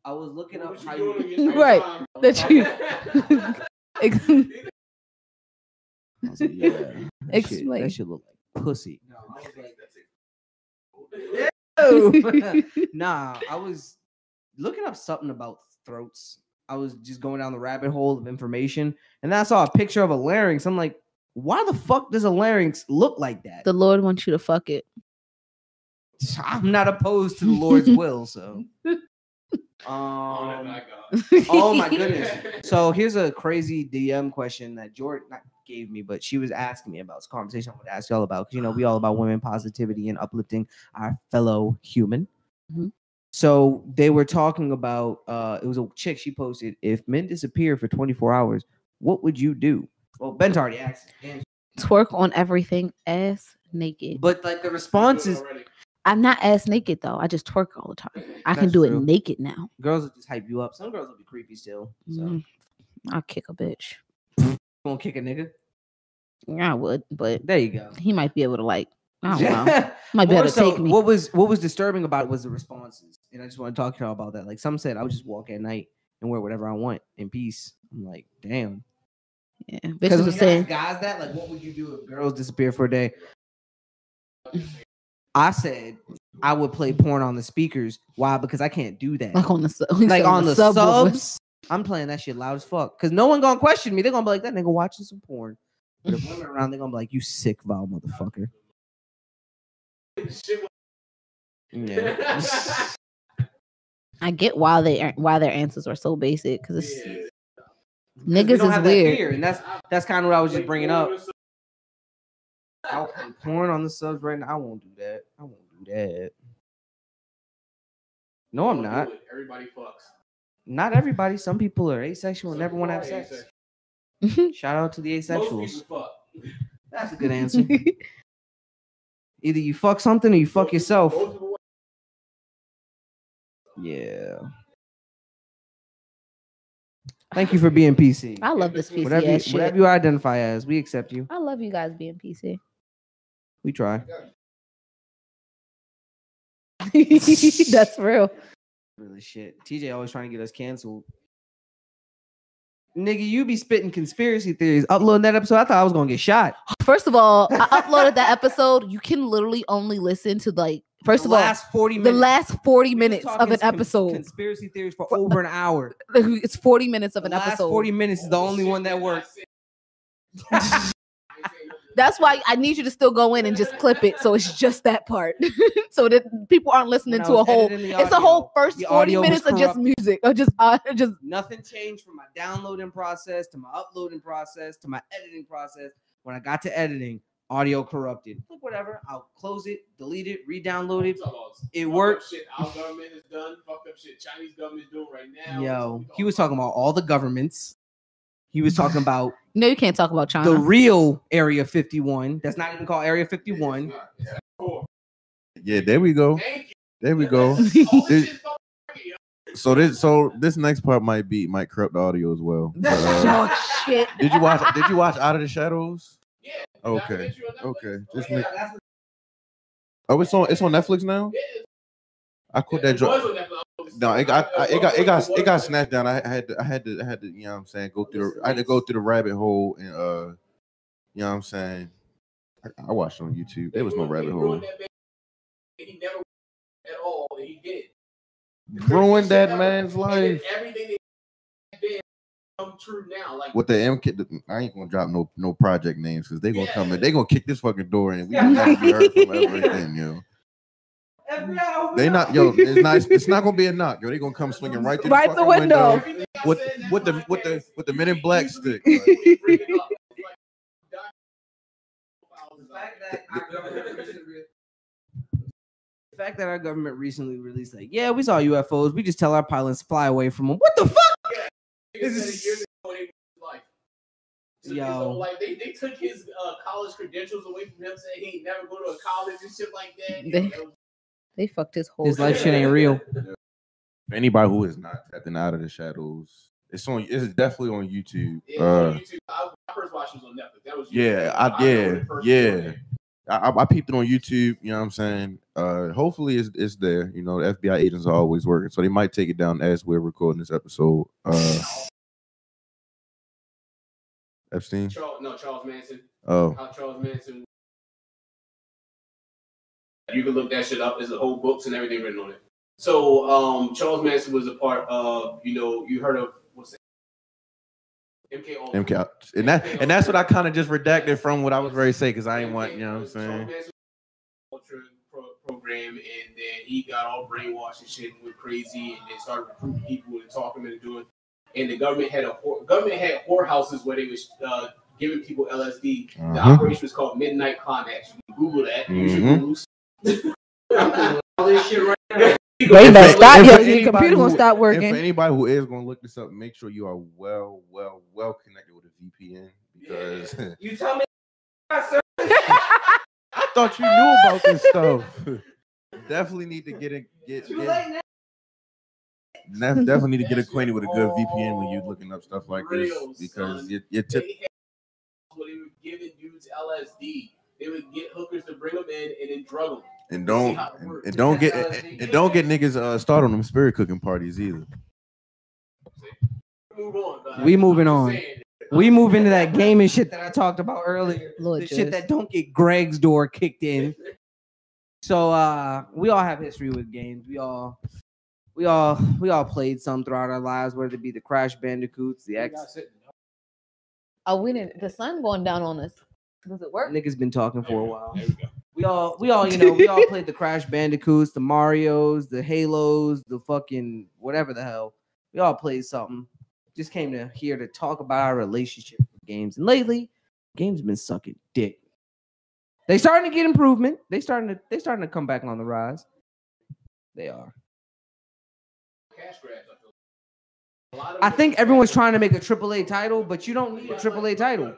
[SPEAKER 1] I was looking up how you
[SPEAKER 2] Right. That you.
[SPEAKER 1] I was like, yeah, that shit
[SPEAKER 2] Explain.
[SPEAKER 1] look like pussy. Ew. Nah, I was looking up something about throats. I was just going down the rabbit hole of information, and then I saw a picture of a larynx. I'm like, why the fuck does a larynx look like that?
[SPEAKER 2] The Lord wants you to fuck it.
[SPEAKER 1] I'm not opposed to the Lord's will, so. Oh my goodness. So here's a crazy DM question that Jordan not gave me, but she was asking me about. It's a conversation I would ask y'all about, because we all about women positivity and uplifting our fellow human.
[SPEAKER 2] Mm-hmm.
[SPEAKER 1] So they were talking about it was a chick, she posted, if men disappear for 24 hours, what would you do? Well, Ben's already asked.
[SPEAKER 2] Twerk on everything ass naked.
[SPEAKER 1] But like the response is,
[SPEAKER 2] I'm not ass naked though. I just twerk all the time. I can
[SPEAKER 1] That's
[SPEAKER 2] do
[SPEAKER 1] true.
[SPEAKER 2] it naked now.
[SPEAKER 1] girls will just hype you up. Some girls will be creepy still. So
[SPEAKER 2] I'll kick a bitch.
[SPEAKER 1] you won't kick a nigga.
[SPEAKER 2] I would, but
[SPEAKER 1] There you go.
[SPEAKER 2] he might be able to like. I don't know. Might be
[SPEAKER 1] More
[SPEAKER 2] able to
[SPEAKER 1] so,
[SPEAKER 2] take me.
[SPEAKER 1] What was disturbing about it was the responses, and I just want to talk to y'all about that. Like some said, I would just walk at night and wear whatever I want in peace. I'm like, damn.
[SPEAKER 2] Yeah,
[SPEAKER 1] Because
[SPEAKER 2] bitches
[SPEAKER 1] when
[SPEAKER 2] are
[SPEAKER 1] you
[SPEAKER 2] saying.
[SPEAKER 1] ask guys that, like, what would you do if girls disappear for a day? I said I would play porn on the speakers. Why? Because I can't do that.
[SPEAKER 2] Like on the
[SPEAKER 1] Like on the
[SPEAKER 2] subwoofer.
[SPEAKER 1] subs, I'm playing that shit loud as fuck. Because no one gonna question me. They're gonna be like, that nigga watching some porn. But if women around, they're gonna be like, you sick, vile motherfucker. Yeah.
[SPEAKER 2] I get why their answers are so basic because it's
[SPEAKER 1] They
[SPEAKER 2] niggas
[SPEAKER 1] don't
[SPEAKER 2] is
[SPEAKER 1] have that
[SPEAKER 2] weird.
[SPEAKER 1] fear, and that's kind of what I was just bringing up. I'll play porn on the subs right now. I won't do that. I won't do that. No, I'm not.
[SPEAKER 4] Everybody fucks.
[SPEAKER 1] Not everybody. Some people are asexual and never want to have sex. Shout out to the
[SPEAKER 4] Most
[SPEAKER 1] asexuals.
[SPEAKER 4] people fuck.
[SPEAKER 1] That's a good answer. Either you fuck something or you fuck yourself.
[SPEAKER 4] Most people
[SPEAKER 1] Yeah. Thank you for being PC.
[SPEAKER 2] I love this PC
[SPEAKER 1] Whatever
[SPEAKER 2] ass shit.
[SPEAKER 1] whatever you identify as, we accept you.
[SPEAKER 2] I love you guys being PC.
[SPEAKER 1] We try.
[SPEAKER 2] That's real.
[SPEAKER 1] Really shit. TJ always trying to get us canceled. Nigga, you be spitting conspiracy theories. Uploading that episode, I thought I was gonna get shot.
[SPEAKER 2] First of all, I uploaded that episode. You can literally only listen to like
[SPEAKER 1] The last 40
[SPEAKER 2] the
[SPEAKER 1] minutes.
[SPEAKER 2] last 40
[SPEAKER 1] We was
[SPEAKER 2] minutes of
[SPEAKER 1] talking
[SPEAKER 2] an episode.
[SPEAKER 1] Conspiracy theories for over an hour.
[SPEAKER 2] It's 40 minutes of
[SPEAKER 1] The
[SPEAKER 2] an
[SPEAKER 1] last
[SPEAKER 2] episode.
[SPEAKER 1] 40 minutes is the only one that worked.
[SPEAKER 2] That's why I need you to still go in and just clip it, so it's just that part, so that people aren't listening to a whole. It's a whole first 40 minutes of just music, or just
[SPEAKER 1] nothing changed from my downloading process to my uploading process to my editing process. When I got to editing, audio corrupted. Like whatever, I'll close it, delete it, re-download it. It worked.
[SPEAKER 4] Shit our government has done. Fucked up shit Chinese government's doing right now.
[SPEAKER 1] Yo, he was talking about all the governments. He was talking about
[SPEAKER 2] no, you can't talk about China.
[SPEAKER 1] The real Area 51. That's not even called Area 51.
[SPEAKER 3] Yeah, there we go. There we go. So this next part might corrupt the audio as well. But,
[SPEAKER 2] oh shit!
[SPEAKER 3] Did you watch Out of the Shadows?
[SPEAKER 4] Yeah.
[SPEAKER 3] Okay. Just oh, it's on Netflix now. I caught that joke. No, it got snatched down. I had to, you know what I'm saying, I had to go through the rabbit hole and you know what I'm saying. I watched it on YouTube. There was no rabbit hole.
[SPEAKER 4] He never at all. He did.
[SPEAKER 3] Ruined that man's life.
[SPEAKER 4] Everything that did come true now. Like
[SPEAKER 3] with the MK, I ain't gonna drop no project names because they gonna come in. They gonna kick this fucking door in. We gonna be heard from ever again, yo. They not yo. It's not gonna be a knock, yo. They gonna come swinging right through the window with the Men in Black stick.
[SPEAKER 1] The fact that our government recently released, like, yeah, we saw UFOs. We just tell our pilots fly away from them. What the fuck?
[SPEAKER 4] Yeah. So like they took his college credentials away from him, saying he never go to a college and shit like that.
[SPEAKER 2] They fucked his whole.
[SPEAKER 1] His life shit ain't real.
[SPEAKER 3] For anybody who is not tapping Out of the Shadows, it's definitely on YouTube.
[SPEAKER 4] Yeah, on YouTube. I first watched it on Netflix. That was
[SPEAKER 3] I peeped it on YouTube. You know what I'm saying? Hopefully it's there. You know, the FBI agents are always working, so they might take it down as we're recording this episode. Epstein?
[SPEAKER 4] Charles Manson.
[SPEAKER 3] Oh.
[SPEAKER 4] How Charles Manson. You can look that shit up. There's a whole books and everything written on it. So Charles Manson was a part of, you heard of what's that?
[SPEAKER 3] MK. And that's what I kind of just redacted from what I was ready to say because I ain't want, you know what I'm saying?
[SPEAKER 4] Program, and then he got all brainwashed and shit and went crazy, and then started recruiting people and talking and doing. And the government had whorehouses where they was giving people LSD. The operation was called Midnight Climax. You can Google that. All this shit right now.
[SPEAKER 2] Your computer gonna stop working.
[SPEAKER 3] And for anybody who is gonna look this up, make sure you are well connected with a VPN because
[SPEAKER 1] you tell me,
[SPEAKER 3] I thought you knew about this stuff. Definitely need to definitely need to get acquainted with a good VPN when you're looking up stuff like this because your tip.
[SPEAKER 4] They were giving dudes LSD. They would get hookers to bring them in and then drug them.
[SPEAKER 3] And don't get niggas started on them spirit cooking parties either.
[SPEAKER 1] We moving on. We move into that gaming shit that I talked about earlier. The shit that don't get Greg's door kicked in. So we all have history with games. We all played some throughout our lives, whether it be the Crash Bandicoots, the X.
[SPEAKER 2] Oh, we didn't. The sun going down on us. Does it work?
[SPEAKER 1] Niggas been talking for a while. There we go. We all played the Crash Bandicoots, the Marios, the Halos, the fucking whatever the hell. We all played something. Just came here to talk about our relationship with games. And lately, games have been sucking dick. They starting to get improvement. They starting to come back on the rise. They are.
[SPEAKER 4] Cash grabs.
[SPEAKER 1] I think everyone's trying to make a AAA title, but you don't need a AAA title.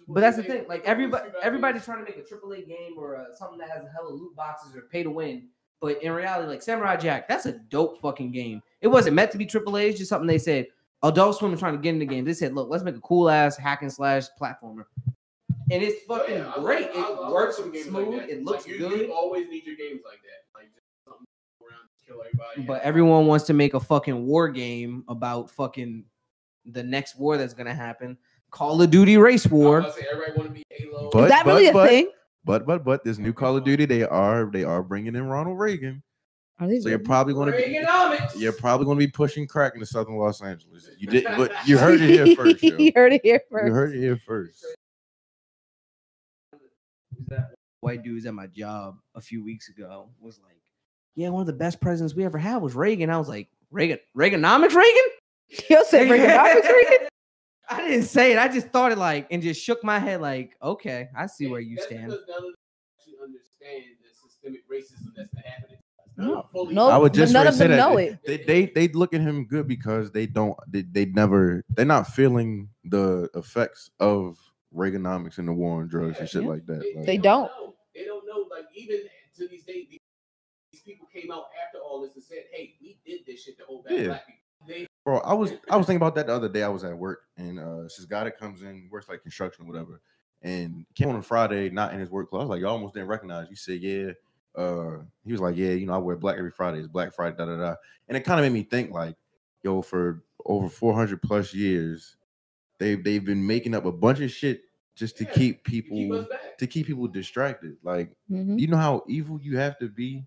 [SPEAKER 1] But that's the thing. Like everybody's trying to make a AAA game or something that has a hell of loot boxes or pay to win. But in reality, like Samurai Jack, that's a dope fucking game. It wasn't meant to be AAA. It's just something they said. Adult Swim is trying to get in the game. They said, look, let's make a cool ass hack and slash platformer. And it's fucking great. It works smooth. Like it looks good.
[SPEAKER 4] You always need your games like that. Like just something around to kill everybody.
[SPEAKER 1] But everyone wants to make a fucking war game about fucking the next war that's gonna happen. Call of Duty Race War.
[SPEAKER 4] Everybody want to be Halo.
[SPEAKER 2] Is that really a thing?
[SPEAKER 3] But this new Call of Duty, they are bringing in Ronald Reagan.
[SPEAKER 2] Are they
[SPEAKER 3] So you're
[SPEAKER 2] really?
[SPEAKER 3] probably going to be
[SPEAKER 4] Reaganomics.
[SPEAKER 3] pushing crack in the southern Los Angeles. You didn't, but you heard it here first. Yo.
[SPEAKER 2] You heard it here first.
[SPEAKER 3] You heard it here first.
[SPEAKER 1] White dudes at my job a few weeks ago was like, yeah, one of the best presidents we ever had was Reagan. I was like, Reaganomics Reagan?
[SPEAKER 2] You'll say Reaganomics Reagan?
[SPEAKER 1] I didn't say it. I just thought it like, and just shook my head like, okay, I see where you
[SPEAKER 4] That's
[SPEAKER 1] stand.
[SPEAKER 4] because none of them actually understand the systemic racism that's happening.
[SPEAKER 2] No,
[SPEAKER 3] I would just
[SPEAKER 2] none of
[SPEAKER 3] say
[SPEAKER 2] them
[SPEAKER 3] that
[SPEAKER 2] know it.
[SPEAKER 3] they look at him good because they're not feeling the effects of Reaganomics and the war on drugs and shit like that. Like,
[SPEAKER 2] They don't.
[SPEAKER 4] They don't know. Like even to these days, these people came out after all this and said, "Hey, we did this shit to hold back black people."
[SPEAKER 3] Bro, I was thinking about that the other day. I was at work and this guy that comes in, works like construction or whatever, and came on a Friday, not in his work clothes. I was like, you almost didn't recognize. You said, yeah. He was like, yeah, you know, I wear black every Friday. It's Black Friday, da da da. And it kind of made me think, like, yo, for over 400 plus years, they've been making up a bunch of shit just to keep people distracted. Like, you know how evil you have to be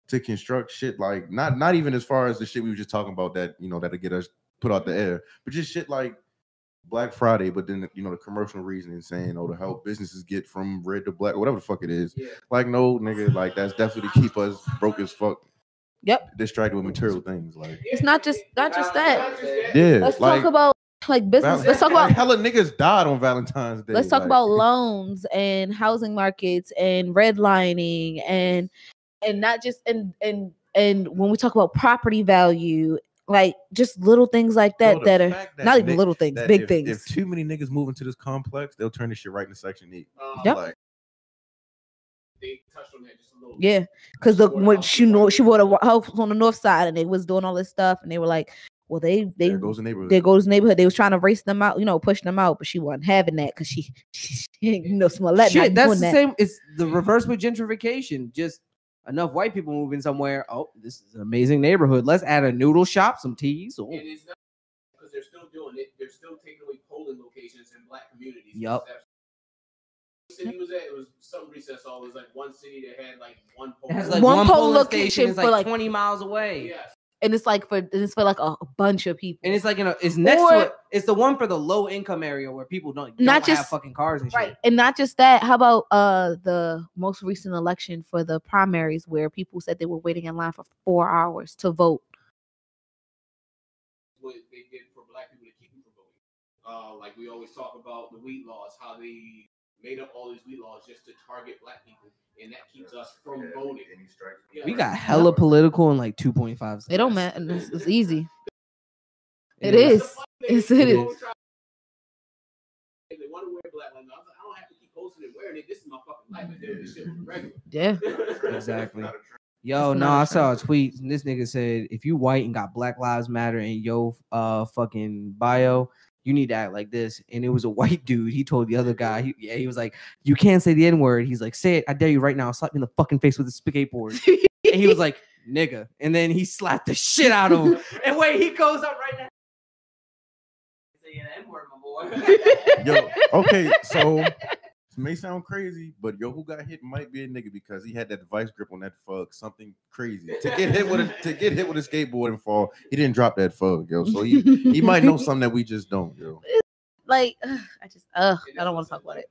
[SPEAKER 3] to construct shit, like not even as far as the shit we were just talking about that, you know, that'll get us put out the air, but just shit like Black Friday, but then, you know, the commercial reasoning saying, oh, to help businesses get from red to black, whatever the fuck it is. Like, no, nigga, like, that's definitely to keep us broke as fuck.
[SPEAKER 2] Yep.
[SPEAKER 3] Distracted with material things. Like,
[SPEAKER 2] it's not just that.
[SPEAKER 3] Yeah.
[SPEAKER 2] Let's talk about like business. Let's talk about
[SPEAKER 3] hella niggas died on Valentine's Day.
[SPEAKER 2] Let's talk about loans and housing markets and redlining and not just and when we talk about property value, like just little things like that,
[SPEAKER 3] Bro,
[SPEAKER 2] that are not even little things, big things.
[SPEAKER 3] If too many niggas move into this complex, they'll turn this shit right into Section 8.
[SPEAKER 2] Yep.
[SPEAKER 3] Like,
[SPEAKER 4] they touched on that just a little bit.
[SPEAKER 2] Yeah, because when she bought a house on the north side and they was doing all this stuff and they were like, well, there goes the neighborhood. There goes the neighborhood. They was trying to race them out, you know, push them out, but she wasn't having that because she you know, Smollett.
[SPEAKER 1] Shit, that's the same. It's the reverse with gentrification. Just enough white people moving somewhere. Oh, this is an amazing neighborhood. Let's add a noodle shop, some teas. Oh.
[SPEAKER 4] And it's not because they're still doing it. They're still taking away polling locations in black communities.
[SPEAKER 1] Yep.
[SPEAKER 4] The city was at, it was some recess. All it was like one city that had like one poll.
[SPEAKER 1] It has like one poll location is like 20 miles away.
[SPEAKER 4] Yes.
[SPEAKER 2] And it's like for like a bunch of people.
[SPEAKER 1] And it's like, you know, it's next to it. It's the one for the low income area where people don't just have fucking cars and shit.
[SPEAKER 2] Right. And not just that. How about the most recent election for the primaries where people said they were waiting in line for 4 hours to vote?
[SPEAKER 4] What they did for black people to keep them from voting. Like we always talk about the weed laws, how they made up all these weed laws just to target black people, and that keeps us from voting.
[SPEAKER 1] We got hella political in like 2.5 seconds.
[SPEAKER 2] It don't matter. It's easy. It is. It is.
[SPEAKER 4] They want to wear black like I don't have to keep posting and wearing it. This is my fucking life. I do this shit regular.
[SPEAKER 2] Yeah.
[SPEAKER 1] Exactly. Yo, no, I saw a tweet. And this nigga said, if you white and got Black Lives Matter in your fucking bio, you need to act like this. And it was a white dude. He told the other guy, he was like, you can't say the N-word. He's like, say it. I dare you right now. Slap me in the fucking face with a skateboard. And he was like, nigga. And then he slapped the shit out of him. And wait, he goes up right now. Say the N-word, my boy.
[SPEAKER 3] Yo, okay, so it may sound crazy, but yo, who got hit might be a nigga because he had that vice grip on that fug, something crazy. To get hit with a skateboard and fall, he didn't drop that fug, yo. So he might know something that we just don't, yo.
[SPEAKER 2] Like, I don't want to talk about it.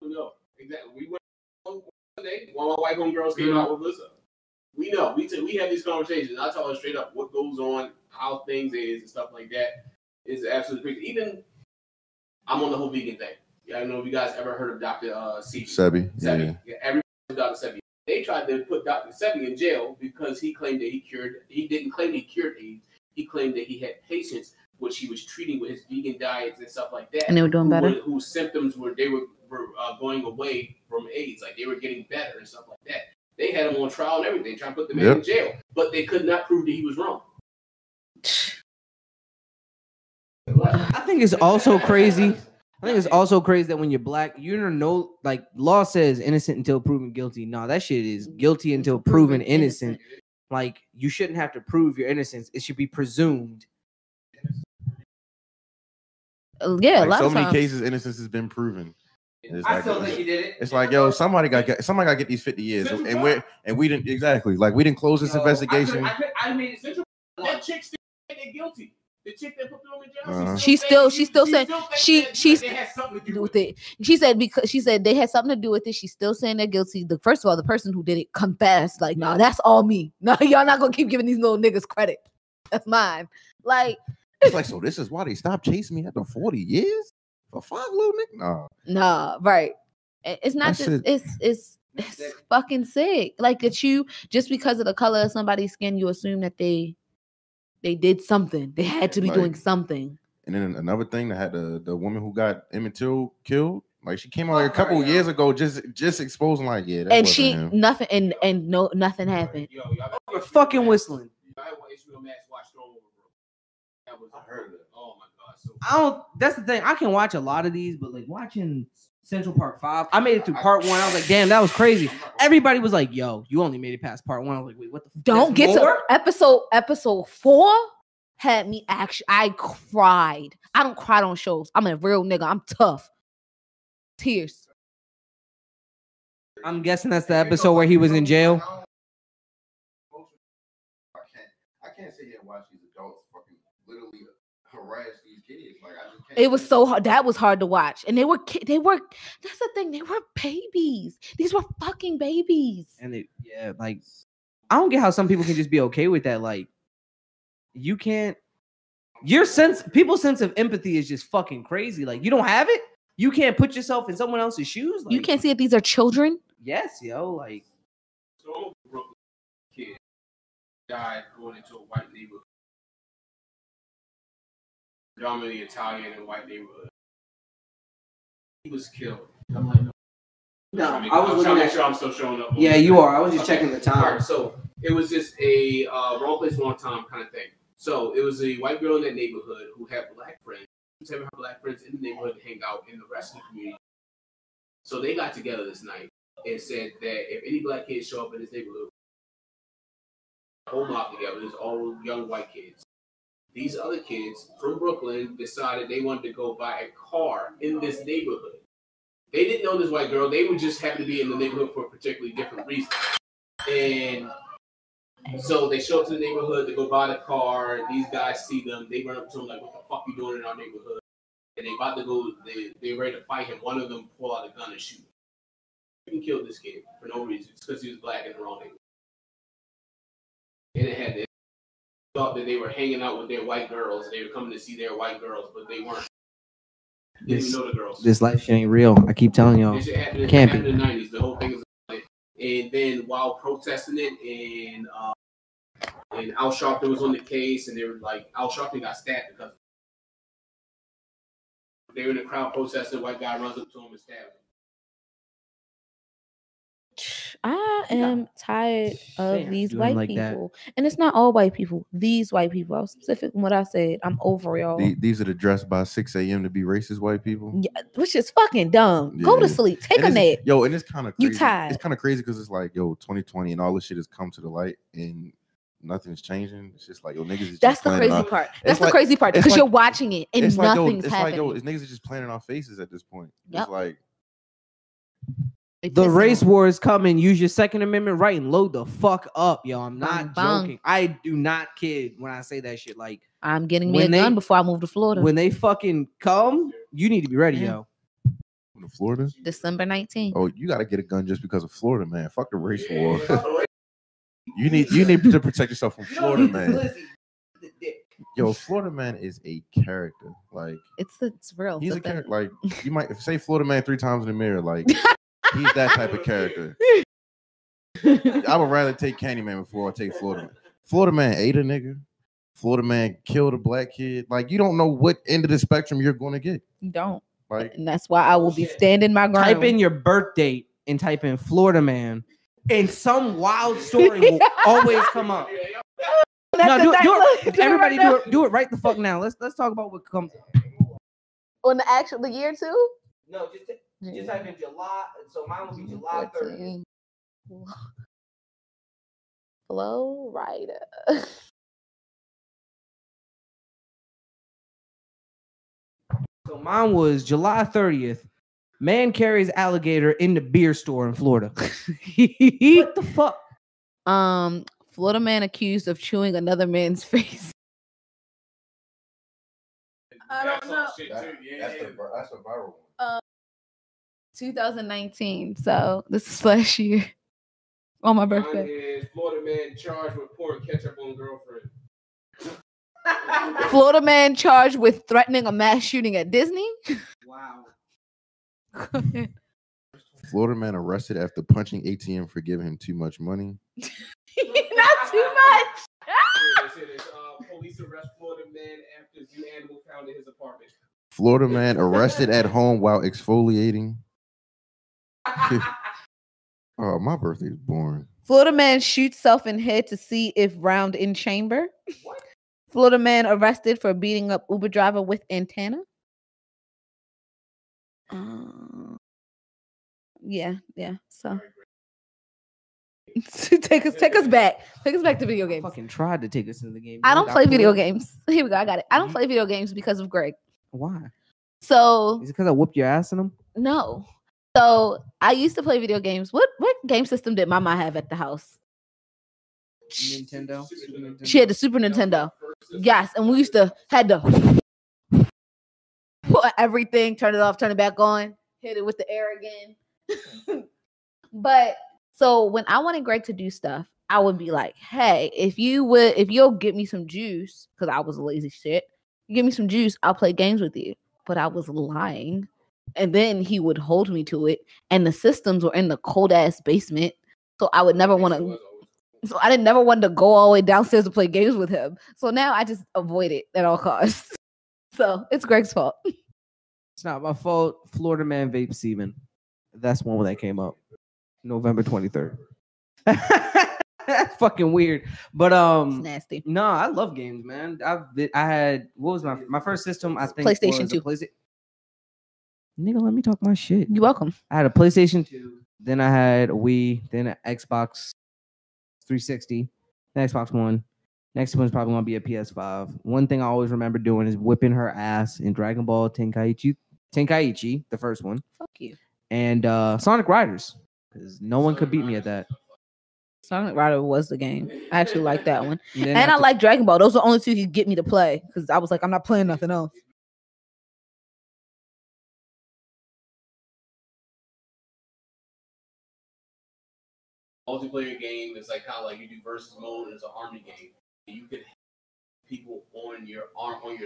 [SPEAKER 4] No, exactly. We went one day. One of my white homegirls came out with Lisa. We know. We have these conversations. I tell her straight up what goes on, how things is, and stuff like that. Is absolutely crazy. Even I'm on the whole vegan thing. Yeah, I don't know if you guys ever heard of Dr. Sebi.
[SPEAKER 3] Sebi.
[SPEAKER 4] Yeah, everybody knows Dr. Sebi. They tried to put Dr. Sebi in jail because he claimed that he didn't claim he cured AIDS. He claimed that he had patients which he was treating with his vegan diets and stuff like that.
[SPEAKER 2] And they were doing better.
[SPEAKER 4] Whose symptoms were going away from AIDS, like they were getting better and stuff like that. They had him on trial and everything, trying to put the man in jail, but they could not prove that he was wrong.
[SPEAKER 1] I think it's also crazy. I think it's also crazy that when you're black, you know, like law says innocent until proven guilty. No, that shit is guilty until proven innocent. Like you shouldn't have to prove your innocence. It should be presumed.
[SPEAKER 2] Yeah,
[SPEAKER 3] like,
[SPEAKER 2] a lot
[SPEAKER 3] so
[SPEAKER 2] of
[SPEAKER 3] many
[SPEAKER 2] times.
[SPEAKER 3] cases, innocence has been proven.
[SPEAKER 1] I still think you did it.
[SPEAKER 3] It's like, yo, somebody got to get these 50 years, and we didn't exactly like we didn't close this investigation.
[SPEAKER 4] I made it central. That chick still ain't guilty. The chick that put them in jail.
[SPEAKER 2] She still said she had something to do with it. She said they had something to do with it. She's still saying they're guilty. First of all, the person who did it confessed. Like, no, that's all me. No, y'all not gonna keep giving these little niggas credit. That's mine. Like,
[SPEAKER 3] it's like, so this is why they stopped chasing me after 40 years for 5 little niggas.
[SPEAKER 2] Nah, right. It's not just it's fucking sick. Like that you just because of the color of somebody's skin, you assume that they did something. They had to be doing something. And
[SPEAKER 3] then another thing that had the woman who got Emmett Till killed. Like she came out a couple years ago, just exposing like that
[SPEAKER 2] and she him. Nothing and no nothing happened.
[SPEAKER 1] We're fucking whistling.
[SPEAKER 4] I heard it. Oh my god! So
[SPEAKER 1] I don't. That's the thing. I can watch a lot of these, but like watching Central Park 5, I made it through part 1. I was like, damn, that was crazy. Everybody was like, yo, you only made it past part 1. I was like, wait, what the?
[SPEAKER 2] Don't get more? To episode 4. Had me I cried. I don't cry on shows. I'm a real nigga. I'm tough. Tears.
[SPEAKER 1] I'm guessing that's the episode where he was in jail.
[SPEAKER 3] I can't sit here and watch these adults fucking literally harass these kids. Like I just can't.
[SPEAKER 2] It was so hard. That was hard to watch. And they were. That's the thing. They were babies. These were fucking babies.
[SPEAKER 1] And like, I don't get how some people can just be okay with that. Like, you can't. People's sense of empathy is just fucking crazy. Like, you don't have it. You can't put yourself in someone else's shoes. Like,
[SPEAKER 2] you can't see that these are children.
[SPEAKER 1] Yes, yo. Like,
[SPEAKER 4] so Brooklyn kid died going into a white neighborhood, predominantly Italian and white neighborhood. He was killed. I'm like,
[SPEAKER 1] no,
[SPEAKER 4] I was trying to make sure I'm still showing up.
[SPEAKER 1] Yeah, you are. I was just checking the time.
[SPEAKER 4] Right, so it was just a wrong place, wrong time kind of thing. So it was a white girl in that neighborhood who had black friends. She had her black friends in the neighborhood to hang out in the rest of the community. So they got together this night and said that if any black kids show up in this neighborhood, whole mob together, there's all young white kids. These other kids from Brooklyn decided they wanted to go buy a car in this neighborhood. They didn't know this white girl. They would just happen to be in the neighborhood for a particularly different reason. And so they show up to the neighborhood to go buy the car. These guys see them. They run up to them like, what the fuck you doing in our neighborhood? And they about to go, they're ready to fight him. One of them pull out a gun and shoot him. He killed this kid for no reason. It's because he was black in the wrong neighborhood. And they thought that they were hanging out with their white girls. They were coming to see their white girls, but they weren't. They didn't know the girls.
[SPEAKER 1] This life shit ain't real. I keep telling y'all.
[SPEAKER 4] This shit happened in the 90s. The whole thing is like, and then while protesting it, and Al Sharpton was on the case, and they were like, Al Sharpton got stabbed because they were in the crowd protesting. White guy runs up to him and stabs him.
[SPEAKER 2] I am tired of these white people. And it's not all white people. These white people. I was specific in what I said. I'm over y'all.
[SPEAKER 3] These are the dressed by 6 a.m. to be racist white people?
[SPEAKER 2] Yeah, which is fucking dumb. Yeah. Go to sleep. Take a nap.
[SPEAKER 3] Yo, and it's kind of crazy.
[SPEAKER 2] You tired.
[SPEAKER 3] It's kind of crazy because it's like, yo, 2020 and all this shit has come to the light and nothing's changing. It's just like, yo, niggas is
[SPEAKER 2] That's the crazy part. That's the crazy part because you're watching it and nothing's happening.
[SPEAKER 3] It's like, yo, niggas are just playing in our faces at this point. It's like...
[SPEAKER 1] The race war is coming. Use your Second Amendment right and load the fuck up, yo. I'm not joking. I do not kid when I say that shit. Like,
[SPEAKER 2] I'm getting me a gun before I move to Florida.
[SPEAKER 1] When they fucking come, you need to be ready, yo.
[SPEAKER 3] To Florida?
[SPEAKER 2] December 19th.
[SPEAKER 3] Oh, you got to get a gun just because of Florida, man. Fuck the race war. You need to protect yourself from Florida, man. Yo, Florida man is a character. Like,
[SPEAKER 2] it's real.
[SPEAKER 3] He's a character. Like, you might say Florida man 3 times in the mirror, like. He's that type of character. I would rather take Candyman before I take Florida Man. Florida Man ate a nigga. Florida Man killed a black kid. Like, you don't know what end of the spectrum you're going to get.
[SPEAKER 2] You don't. Like, and that's why I will be standing my ground.
[SPEAKER 1] Type in your birth date and type in Florida Man, and some wild story will always come up. No, everybody do it right the fuck now. Let's talk about what comes
[SPEAKER 2] on the year too.
[SPEAKER 1] No, just type in July. So mine will be July 30th.
[SPEAKER 2] Flow Rider.
[SPEAKER 1] So mine was July 30th. Man carries alligator in the beer store in Florida. What the fuck?
[SPEAKER 2] Florida man accused of chewing another man's face. I don't know.
[SPEAKER 3] That's a viral one.
[SPEAKER 2] 2019. So this is last year on my birthday.
[SPEAKER 4] Mine is Florida man charged with pouring ketchup on girlfriend.
[SPEAKER 2] Florida man charged with threatening a mass shooting at Disney.
[SPEAKER 1] Wow.
[SPEAKER 2] Go ahead.
[SPEAKER 3] Florida man arrested after punching ATM for giving him too much money.
[SPEAKER 2] Not too much.
[SPEAKER 4] Police arrest Florida man after zoo animal found in his apartment.
[SPEAKER 3] Florida man arrested at home while exfoliating. Oh, my birthday is boring.
[SPEAKER 2] Florida man shoots self in head to see if round in chamber. What? Florida man arrested for beating up Uber driver with antenna. Yeah. So take us back. Take us back to video games.
[SPEAKER 1] Fucking tried to take us into the game.
[SPEAKER 2] I don't play video games. Here we go. I got it. I don't play video games because of Greg.
[SPEAKER 1] Why?
[SPEAKER 2] So
[SPEAKER 1] is it because I whooped your ass in them?
[SPEAKER 2] No. So I used to play video games. What game system did Mama have at the house?
[SPEAKER 1] Nintendo.
[SPEAKER 2] She had the Super Nintendo. Yes, and we had to put everything, turn it off, turn it back on, hit it with the air again. But so when I wanted Greg to do stuff, I would be like, "Hey, if you'll get me some juice, because I was a lazy shit, you give me some juice, I'll play games with you." But I was lying. And then he would hold me to it. And the systems were in the cold ass basement. So I would never want to. So I didn't never want to go all the way downstairs to play games with him. So now I just avoid it at all costs. So it's Greg's fault.
[SPEAKER 1] It's not my fault. Florida man vape semen. That's one that came up. November 23rd. That's fucking weird. But
[SPEAKER 2] It's nasty.
[SPEAKER 1] No, I love games, man. I had, what was my first system? I think
[SPEAKER 2] PlayStation 2.
[SPEAKER 1] Nigga, let me talk my shit.
[SPEAKER 2] You're welcome.
[SPEAKER 1] I had a PlayStation 2, then I had a Wii, then an Xbox 360, then Xbox One. Next one's probably gonna be a PS5. One thing I always remember doing is whipping her ass in Dragon Ball Tenkaichi, the first one.
[SPEAKER 2] Fuck you.
[SPEAKER 1] And Sonic Riders, because no one could beat me at that.
[SPEAKER 2] Sonic Rider was the game. I actually like that one. And I like Dragon Ball. Those are the only two you could get me to play, because I was like, I'm not playing nothing else.
[SPEAKER 4] Multiplayer game is like kind of like you do versus mode. It's an army game. You can have people on your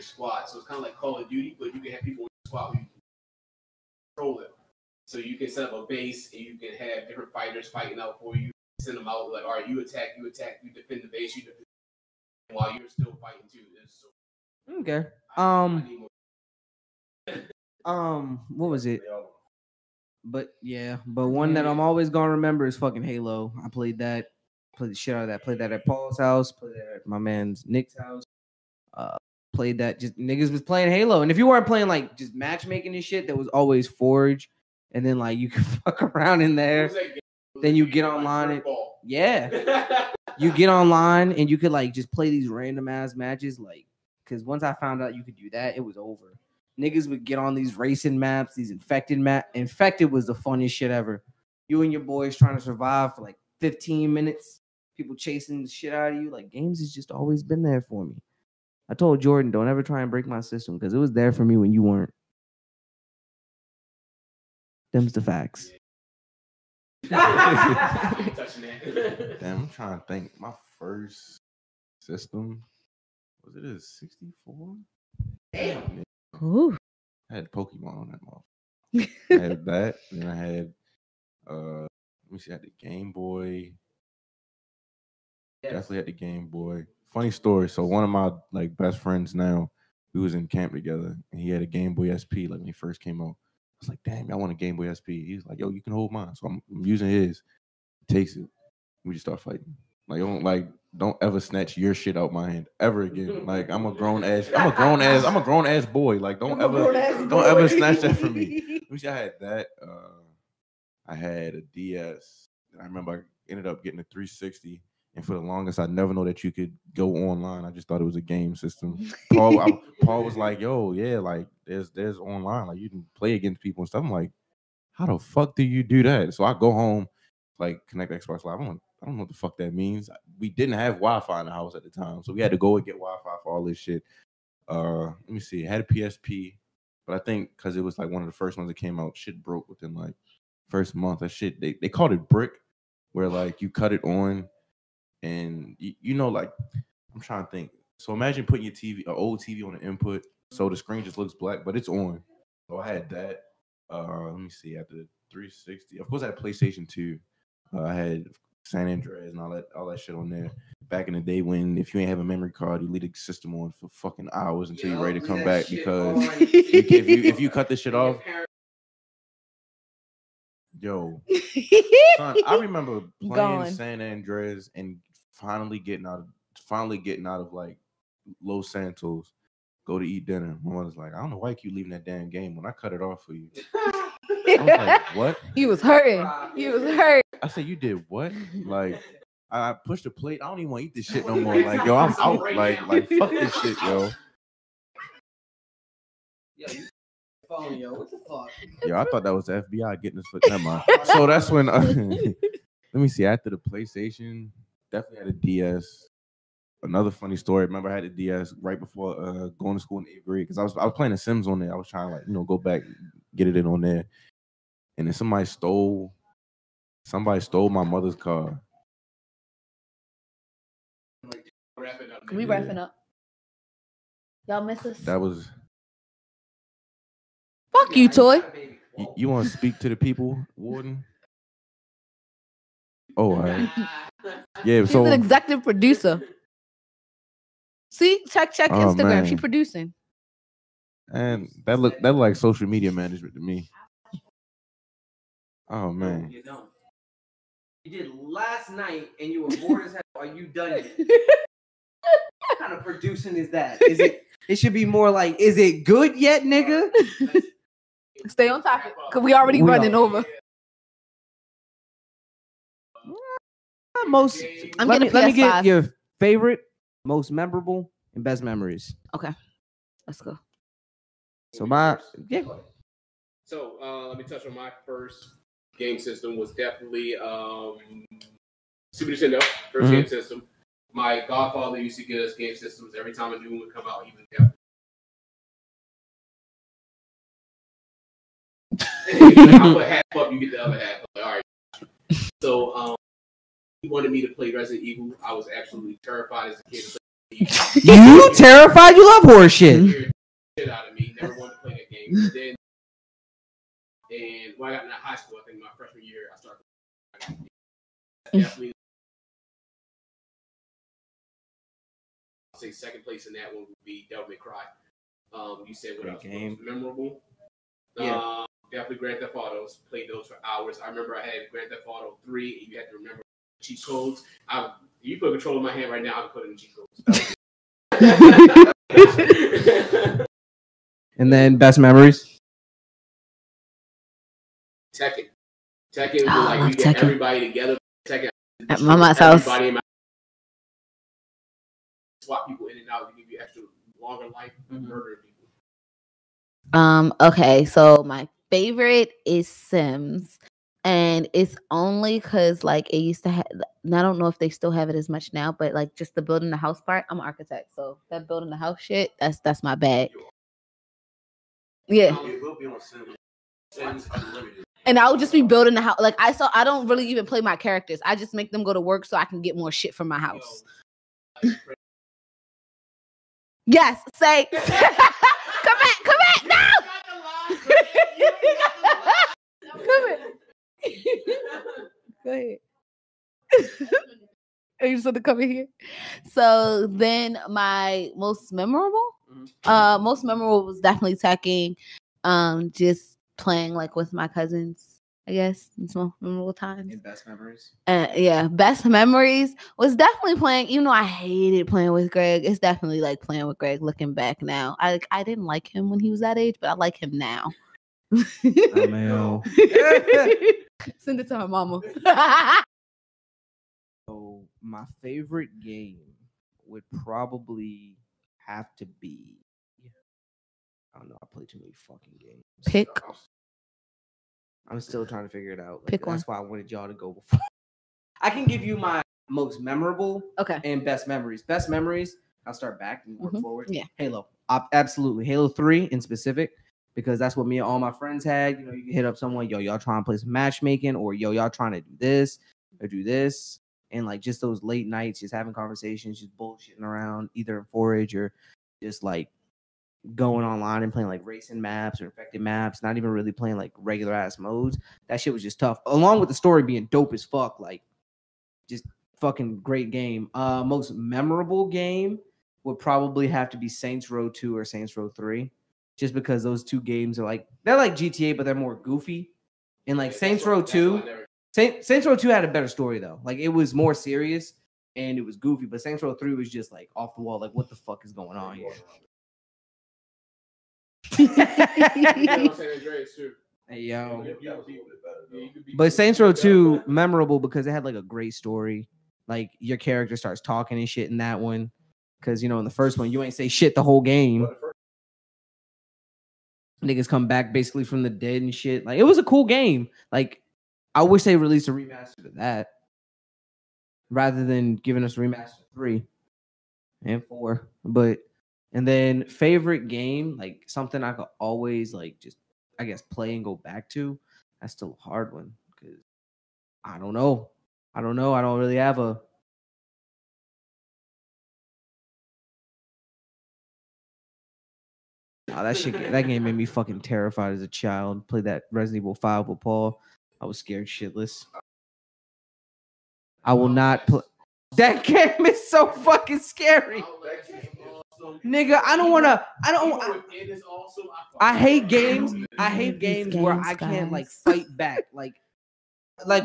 [SPEAKER 4] squad, so it's kind of like Call of Duty, but you can have people on your squad where you can control them. So you can set up a base, and you can have different fighters fighting out for you. Send them out like, all right, you attack, you defend the base, you defend while you're still fighting too.
[SPEAKER 1] Okay. What was it? But one that I'm always gonna remember is fucking Halo. I played the shit out of that. Played that at Paul's house. Played that at my man's Nick's house. Played that. Just niggas was playing Halo, and if you weren't playing like just matchmaking and shit, that was always Forge, and then like you could fuck around in there. Then you get online and you get online and you could like just play these random ass matches, like because once I found out you could do that, it was over. Niggas would get on these racing maps, these infected map. Infected was the funniest shit ever. You and your boys trying to survive for like 15 minutes. People chasing the shit out of you. Like, games has just always been there for me. I told Jordan, don't ever try and break my system because it was there for me when you weren't. Them's the facts.
[SPEAKER 3] Damn, I'm trying to think. My first system, was it a 64?
[SPEAKER 4] Damn.
[SPEAKER 2] Ooh.
[SPEAKER 3] I had Pokemon on that motherfucker. I had that. Then I had let me see, I had the Game Boy. Yes. Definitely had the Game Boy. Funny story. So one of my like best friends now, we was in camp together and he had a Game Boy SP like when he first came out. I was like, damn, I want a Game Boy SP. He's like, yo, you can hold mine. So I'm using his. He takes it. We just start fighting. Don't ever snatch your shit out my hand ever again. Like I'm a grown ass boy. Like don't ever snatch that from me. I had that. I had a DS. I remember I ended up getting a 360. And for the longest, I never know that you could go online. I just thought it was a game system. Paul was like, yo, yeah, like there's online. Like you can play against people and stuff. I'm like, how the fuck do you do that? So I go home, like connect Xbox Live. I don't know what the fuck that means. We didn't have Wi-Fi in the house at the time, so we had to go and get Wi-Fi for all this shit. Let me see. It had a PSP, but I think because it was like one of the first ones that came out, shit broke within like first month. That shit they called it brick, where like you cut it on, and you know, like I'm trying to think. So imagine putting your TV, an old TV, on the input, so the screen just looks black, but it's on. So I had that. Let me see. After the 360, of course, I had PlayStation 2. I had San Andreas and all that shit on there. Back in the day, when if you ain't have a memory card, you leave the system on for fucking hours until you're ready to come back, because if you cut this shit off, yo, son, I remember playing San Andreas and finally getting out of like Los Santos, go to eat dinner. My mother's like, I don't know why you keep leaving that damn game when I cut it off for you. I was like, what?
[SPEAKER 2] He was hurting.
[SPEAKER 3] I said, you did what? Like, I pushed the plate. I don't even want to eat this shit no more. Like, yo, I'm out. Like fuck this shit, yo.
[SPEAKER 1] Yo, what the fuck?
[SPEAKER 3] Yo, I thought that was the FBI getting us for never mind. So that's when let me see. After the PlayStation, definitely had a DS. Another funny story. Remember, I had a DS right before going to school in 8th grade, because I was playing The Sims on there. I was trying to, like, go back, get it in on there, and then somebody stole my mother's car.
[SPEAKER 2] Can we wrap it up? Y'all miss us?
[SPEAKER 3] That was.
[SPEAKER 2] Fuck you, Toy.
[SPEAKER 3] You want to speak to the people, Warden? Oh, all right. Yeah,
[SPEAKER 2] She's
[SPEAKER 3] so
[SPEAKER 2] an executive producer. See, check Instagram.
[SPEAKER 3] Man.
[SPEAKER 2] She producing.
[SPEAKER 3] And that look like social media management to me. Oh man.
[SPEAKER 1] You don't. You did last night and you were bored as hell. Are you done yet? What kind of producing is that? It should be more like, is it good yet, nigga?
[SPEAKER 2] Stay on topic, because we already running over.
[SPEAKER 1] Let me get your favorite, most memorable, and best memories.
[SPEAKER 2] Okay, let's go.
[SPEAKER 1] So
[SPEAKER 4] So let me touch on my first game system. Was definitely Super Nintendo first game system. My godfather used to get us game systems every time a new one would come out. He would have. I put half up, you get the other half. Like, all right. So he wanted me to play Resident Evil. I was absolutely terrified as a kid.
[SPEAKER 1] You terrified? You love horror shit.
[SPEAKER 4] Shit out of me. Never wanted to play that game. And when I got into high school, I think my freshman year, I started. Definitely. I'll say second place in that one would be Devil May Cry. You said what else was memorable?
[SPEAKER 1] Yeah.
[SPEAKER 4] Definitely Grand Theft Autos. Played those for hours. I remember I had Grand Theft Auto 3, and you had to remember cheat codes. You put a control in my hand right now, I can put in cheat codes.
[SPEAKER 1] And then best memories?
[SPEAKER 4] Tekken was like we get everybody together. Tekken
[SPEAKER 2] at Mama's house.
[SPEAKER 4] Swap people in and out to give you extra longer life, murdering people.
[SPEAKER 2] Okay, so my favorite is Sims, and it's only because like it used to have. I don't know if they still have it as much now, but like just the building the house part. I'm an architect, so that building the house shit. That's my bag. Yeah.
[SPEAKER 3] It will be on Sims Unlimited.
[SPEAKER 2] And I would just be building the house. Like I don't really even play my characters. I just make them go to work so I can get more shit from my house. Yes, say. Come back, no. Come here. Go ahead. Are you just want to come in here? So then my most memorable was definitely Tekken. Just playing like with my cousins, I guess, in some memorable times.
[SPEAKER 1] And best memories?
[SPEAKER 2] Yeah, best memories was definitely playing, even though I hated playing with Greg, it's definitely like playing with Greg looking back now. I didn't like him when he was that age, but I like him now.
[SPEAKER 1] Send
[SPEAKER 2] it to her mama.
[SPEAKER 1] So my favorite game would probably have to be, I don't know, I play too many fucking games.
[SPEAKER 2] Pick.
[SPEAKER 1] I'm still trying to figure it out.
[SPEAKER 2] Pick
[SPEAKER 1] That's why I wanted y'all to go before. I can give you my most memorable and best memories. Best memories, I'll start back and work forward.
[SPEAKER 2] Yeah.
[SPEAKER 1] Halo. Absolutely. Halo 3 in specific, because that's what me and all my friends had. You know, you can hit up someone, yo, y'all trying to play some matchmaking, or yo, y'all trying to do this or do this. And like just those late nights, just having conversations, just bullshitting around, either in Forage or just like going online and playing like racing maps or infected maps, not even really playing like regular ass modes. That shit was just tough. Along with the story being dope as fuck, like just fucking great game. Most memorable game would probably have to be Saints Row 2 or Saints Row 3, just because those two games are like, they're like GTA, but they're more goofy. And like Saints Row 2, Saints Row 2 had a better story though. Like it was more serious and it was goofy, but Saints Row 3 was just like off the wall. Like, what the fuck is going on here? Hey, yo. But Saints Row 2 memorable because it had like a great story. Like your character starts talking and shit in that one. Because you know, in the first one, you ain't say shit the whole game. Niggas come back basically from the dead and shit. Like it was a cool game. Like I wish they released a remaster of that rather than giving us a remaster 3 and 4. But and then favorite game, like something I could always like just I guess play and go back to. That's still a hard one because I don't know. I don't really have a. Oh, that game made me fucking terrified as a child. Played that Resident Evil 5 with Paul. I was scared shitless. I will not play. That game is so fucking scary. Nigga, I hate games. I hate games where I can't like fight back. Like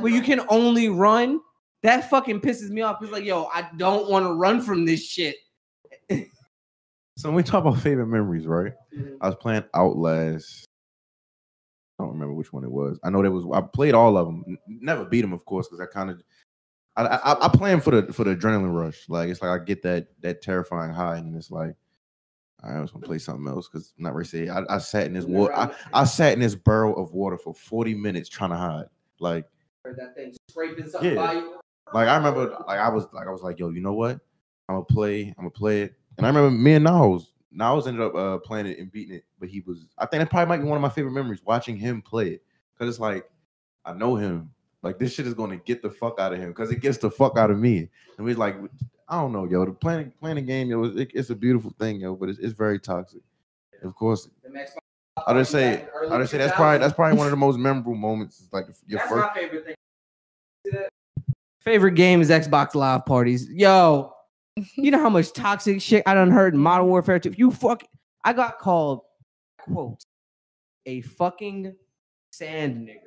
[SPEAKER 1] where you can only run. That fucking pisses me off. It's like, yo, I don't want to run from this shit.
[SPEAKER 3] So when we talk about favorite memories, right? I was playing Outlast. I don't remember which one it was. I know there was. I played all of them. Never beat them, of course, because I play them for the adrenaline rush. Like it's like I get that terrifying high, and it's like I was gonna play something else because I'm not ready to say. I sat in this water. I sat in this barrel of water for 40 minutes trying to hide. Like
[SPEAKER 1] that thing scraping something by you.
[SPEAKER 3] Like I remember, I was like, yo, you know what? I'm gonna play it. And I remember me and Niles ended up playing it and beating it. But I think that probably might be one of my favorite memories, watching him play it. Because it's like, I know him. Like, this shit is going to get the fuck out of him because it gets the fuck out of me. And we're like, I don't know, yo. Playing a game, yo, it's a beautiful thing, yo, but it's very toxic. Of course, I just say that's probably one of the most memorable moments. It's like that's my
[SPEAKER 1] favorite thing. Favorite game is Xbox Live parties. Yo, you know how much toxic shit I done heard in Modern Warfare 2? I got called, quote, a fucking sand nigger.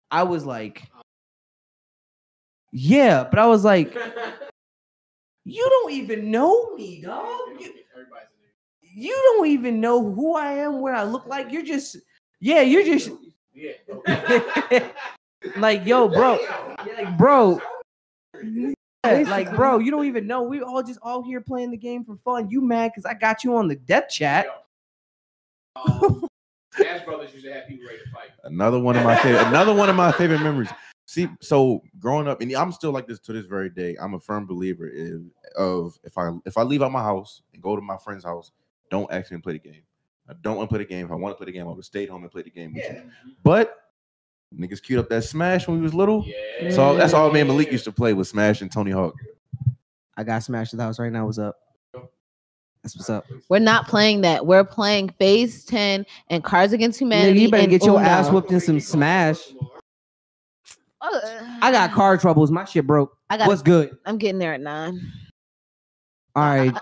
[SPEAKER 1] I was like, yeah, but I was like, you don't even know me, dog. You don't even know who I am, what I look like. You're just like, yo, bro. Like, bro. Like, bro, you don't even know. We all here playing the game for fun. You mad because I got you on the death chat.
[SPEAKER 4] Smash Brothers used to have people ready to fight.
[SPEAKER 3] Another one of my favorite memories. See, so growing up, and I'm still like this to this very day. I'm a firm believer of if I leave out my house and go to my friend's house, don't ask me to play the game. I don't want to play the game. If I want to play the game, I would stay at home and play the game with you. But niggas queued up that Smash when we was little. Yeah. So that's all me and Malik used to play with Smash and Tony Hawk.
[SPEAKER 1] I got Smash at the house right now. What's up? That's what's up.
[SPEAKER 2] We're not playing that. We're playing Phase 10 and Cards Against Humanity.
[SPEAKER 1] Nigga, you better get your ass whooped in some Smash. I got car troubles. My shit broke. What's good?
[SPEAKER 2] I'm getting there at 9.
[SPEAKER 1] All right.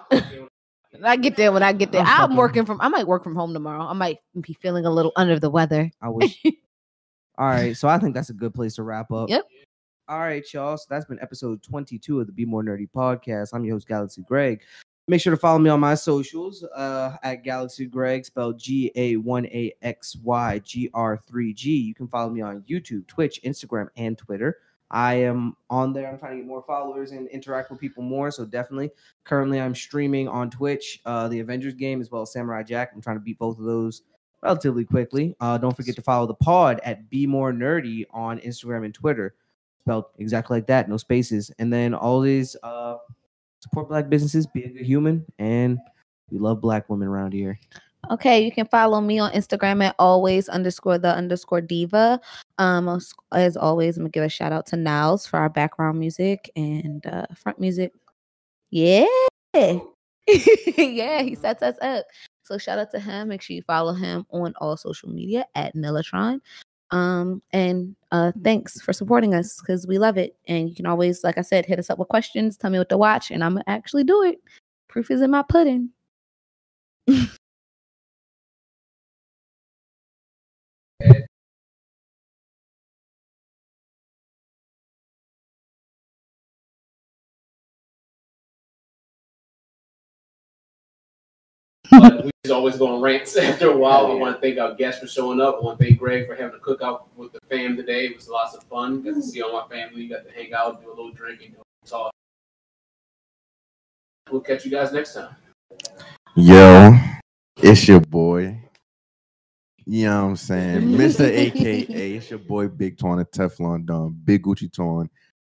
[SPEAKER 2] I get there when I get there. I might work from home tomorrow. I might be feeling a little under the weather.
[SPEAKER 1] I wish. All right. So I think that's a good place to wrap up.
[SPEAKER 2] Yep.
[SPEAKER 1] All right, y'all. So that's been episode 22 of the Be More Nerdy podcast. I'm your host, Galaxy Greg. Make sure to follow me on my socials at Galaxy Greg, spelled GA1AXYGR3G. You can follow me on YouTube, Twitch, Instagram, and Twitter. I am on there. I'm trying to get more followers and interact with people more. So definitely. Currently, I'm streaming on Twitch the Avengers game as well as Samurai Jack. I'm trying to beat both of those relatively quickly. Don't forget to follow the pod at Be More Nerdy on Instagram and Twitter. Spelled exactly like that, no spaces. And then always support Black businesses, be a good human, and we love Black women around here.
[SPEAKER 2] Okay, you can follow me on Instagram at always_the_diva. As always, I'm gonna give a shout out to Niles for our background music and front music. Yeah. Yeah, he sets us up. So shout out to him. Make sure you follow him on all social media at Nillatron. And thanks for supporting us because we love it. And you can always, like I said, hit us up with questions, tell me what to watch, and I'm gonna actually do it. Proof is in my pudding.
[SPEAKER 4] But we just always go on rants after a while. I want to thank our guests for showing up. I want to thank Greg for having a cookout with the fam today. It was lots of fun. Got to see all my family. Got to hang out, do a little drinking, do a little talk. We'll catch you guys next time.
[SPEAKER 3] Yo, it's your boy. You know what I'm saying? Mr. AKA, it's your boy Big Twan and Teflon Don, Big Gucci Twan,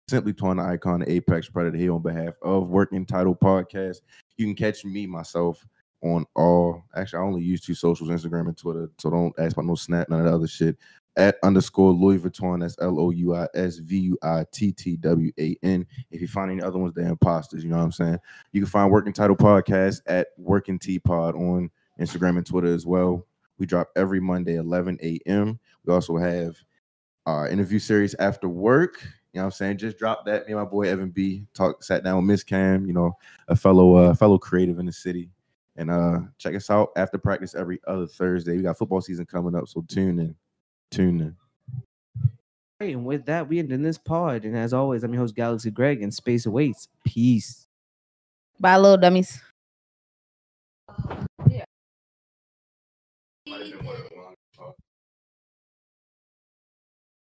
[SPEAKER 3] simply Twan the Icon, the Apex Predator here on behalf of Working Title Podcast. You can catch me, myself, on all, actually, I only use 2 socials, Instagram and Twitter, so don't ask about no Snap, none of the other shit. At _Louis Vuitton, that's LOUISVUITTWAN. If you find any other ones, they're imposters, you know what I'm saying? You can find Working Title Podcast at Working T Pod on Instagram and Twitter as well. We drop every Monday, 11 a.m. We also have our interview series after work. You know what I'm saying? Just dropped that. Me and my boy Evan B sat down with Miss Cam, you know, a fellow creative in the city. And check us out after practice every other Thursday. We got football season coming up, so tune in.
[SPEAKER 1] Hey, and with that, we end in this pod. And as always, I'm your host, Galaxy Greg, and Space Awaits. Peace.
[SPEAKER 2] Bye, little dummies.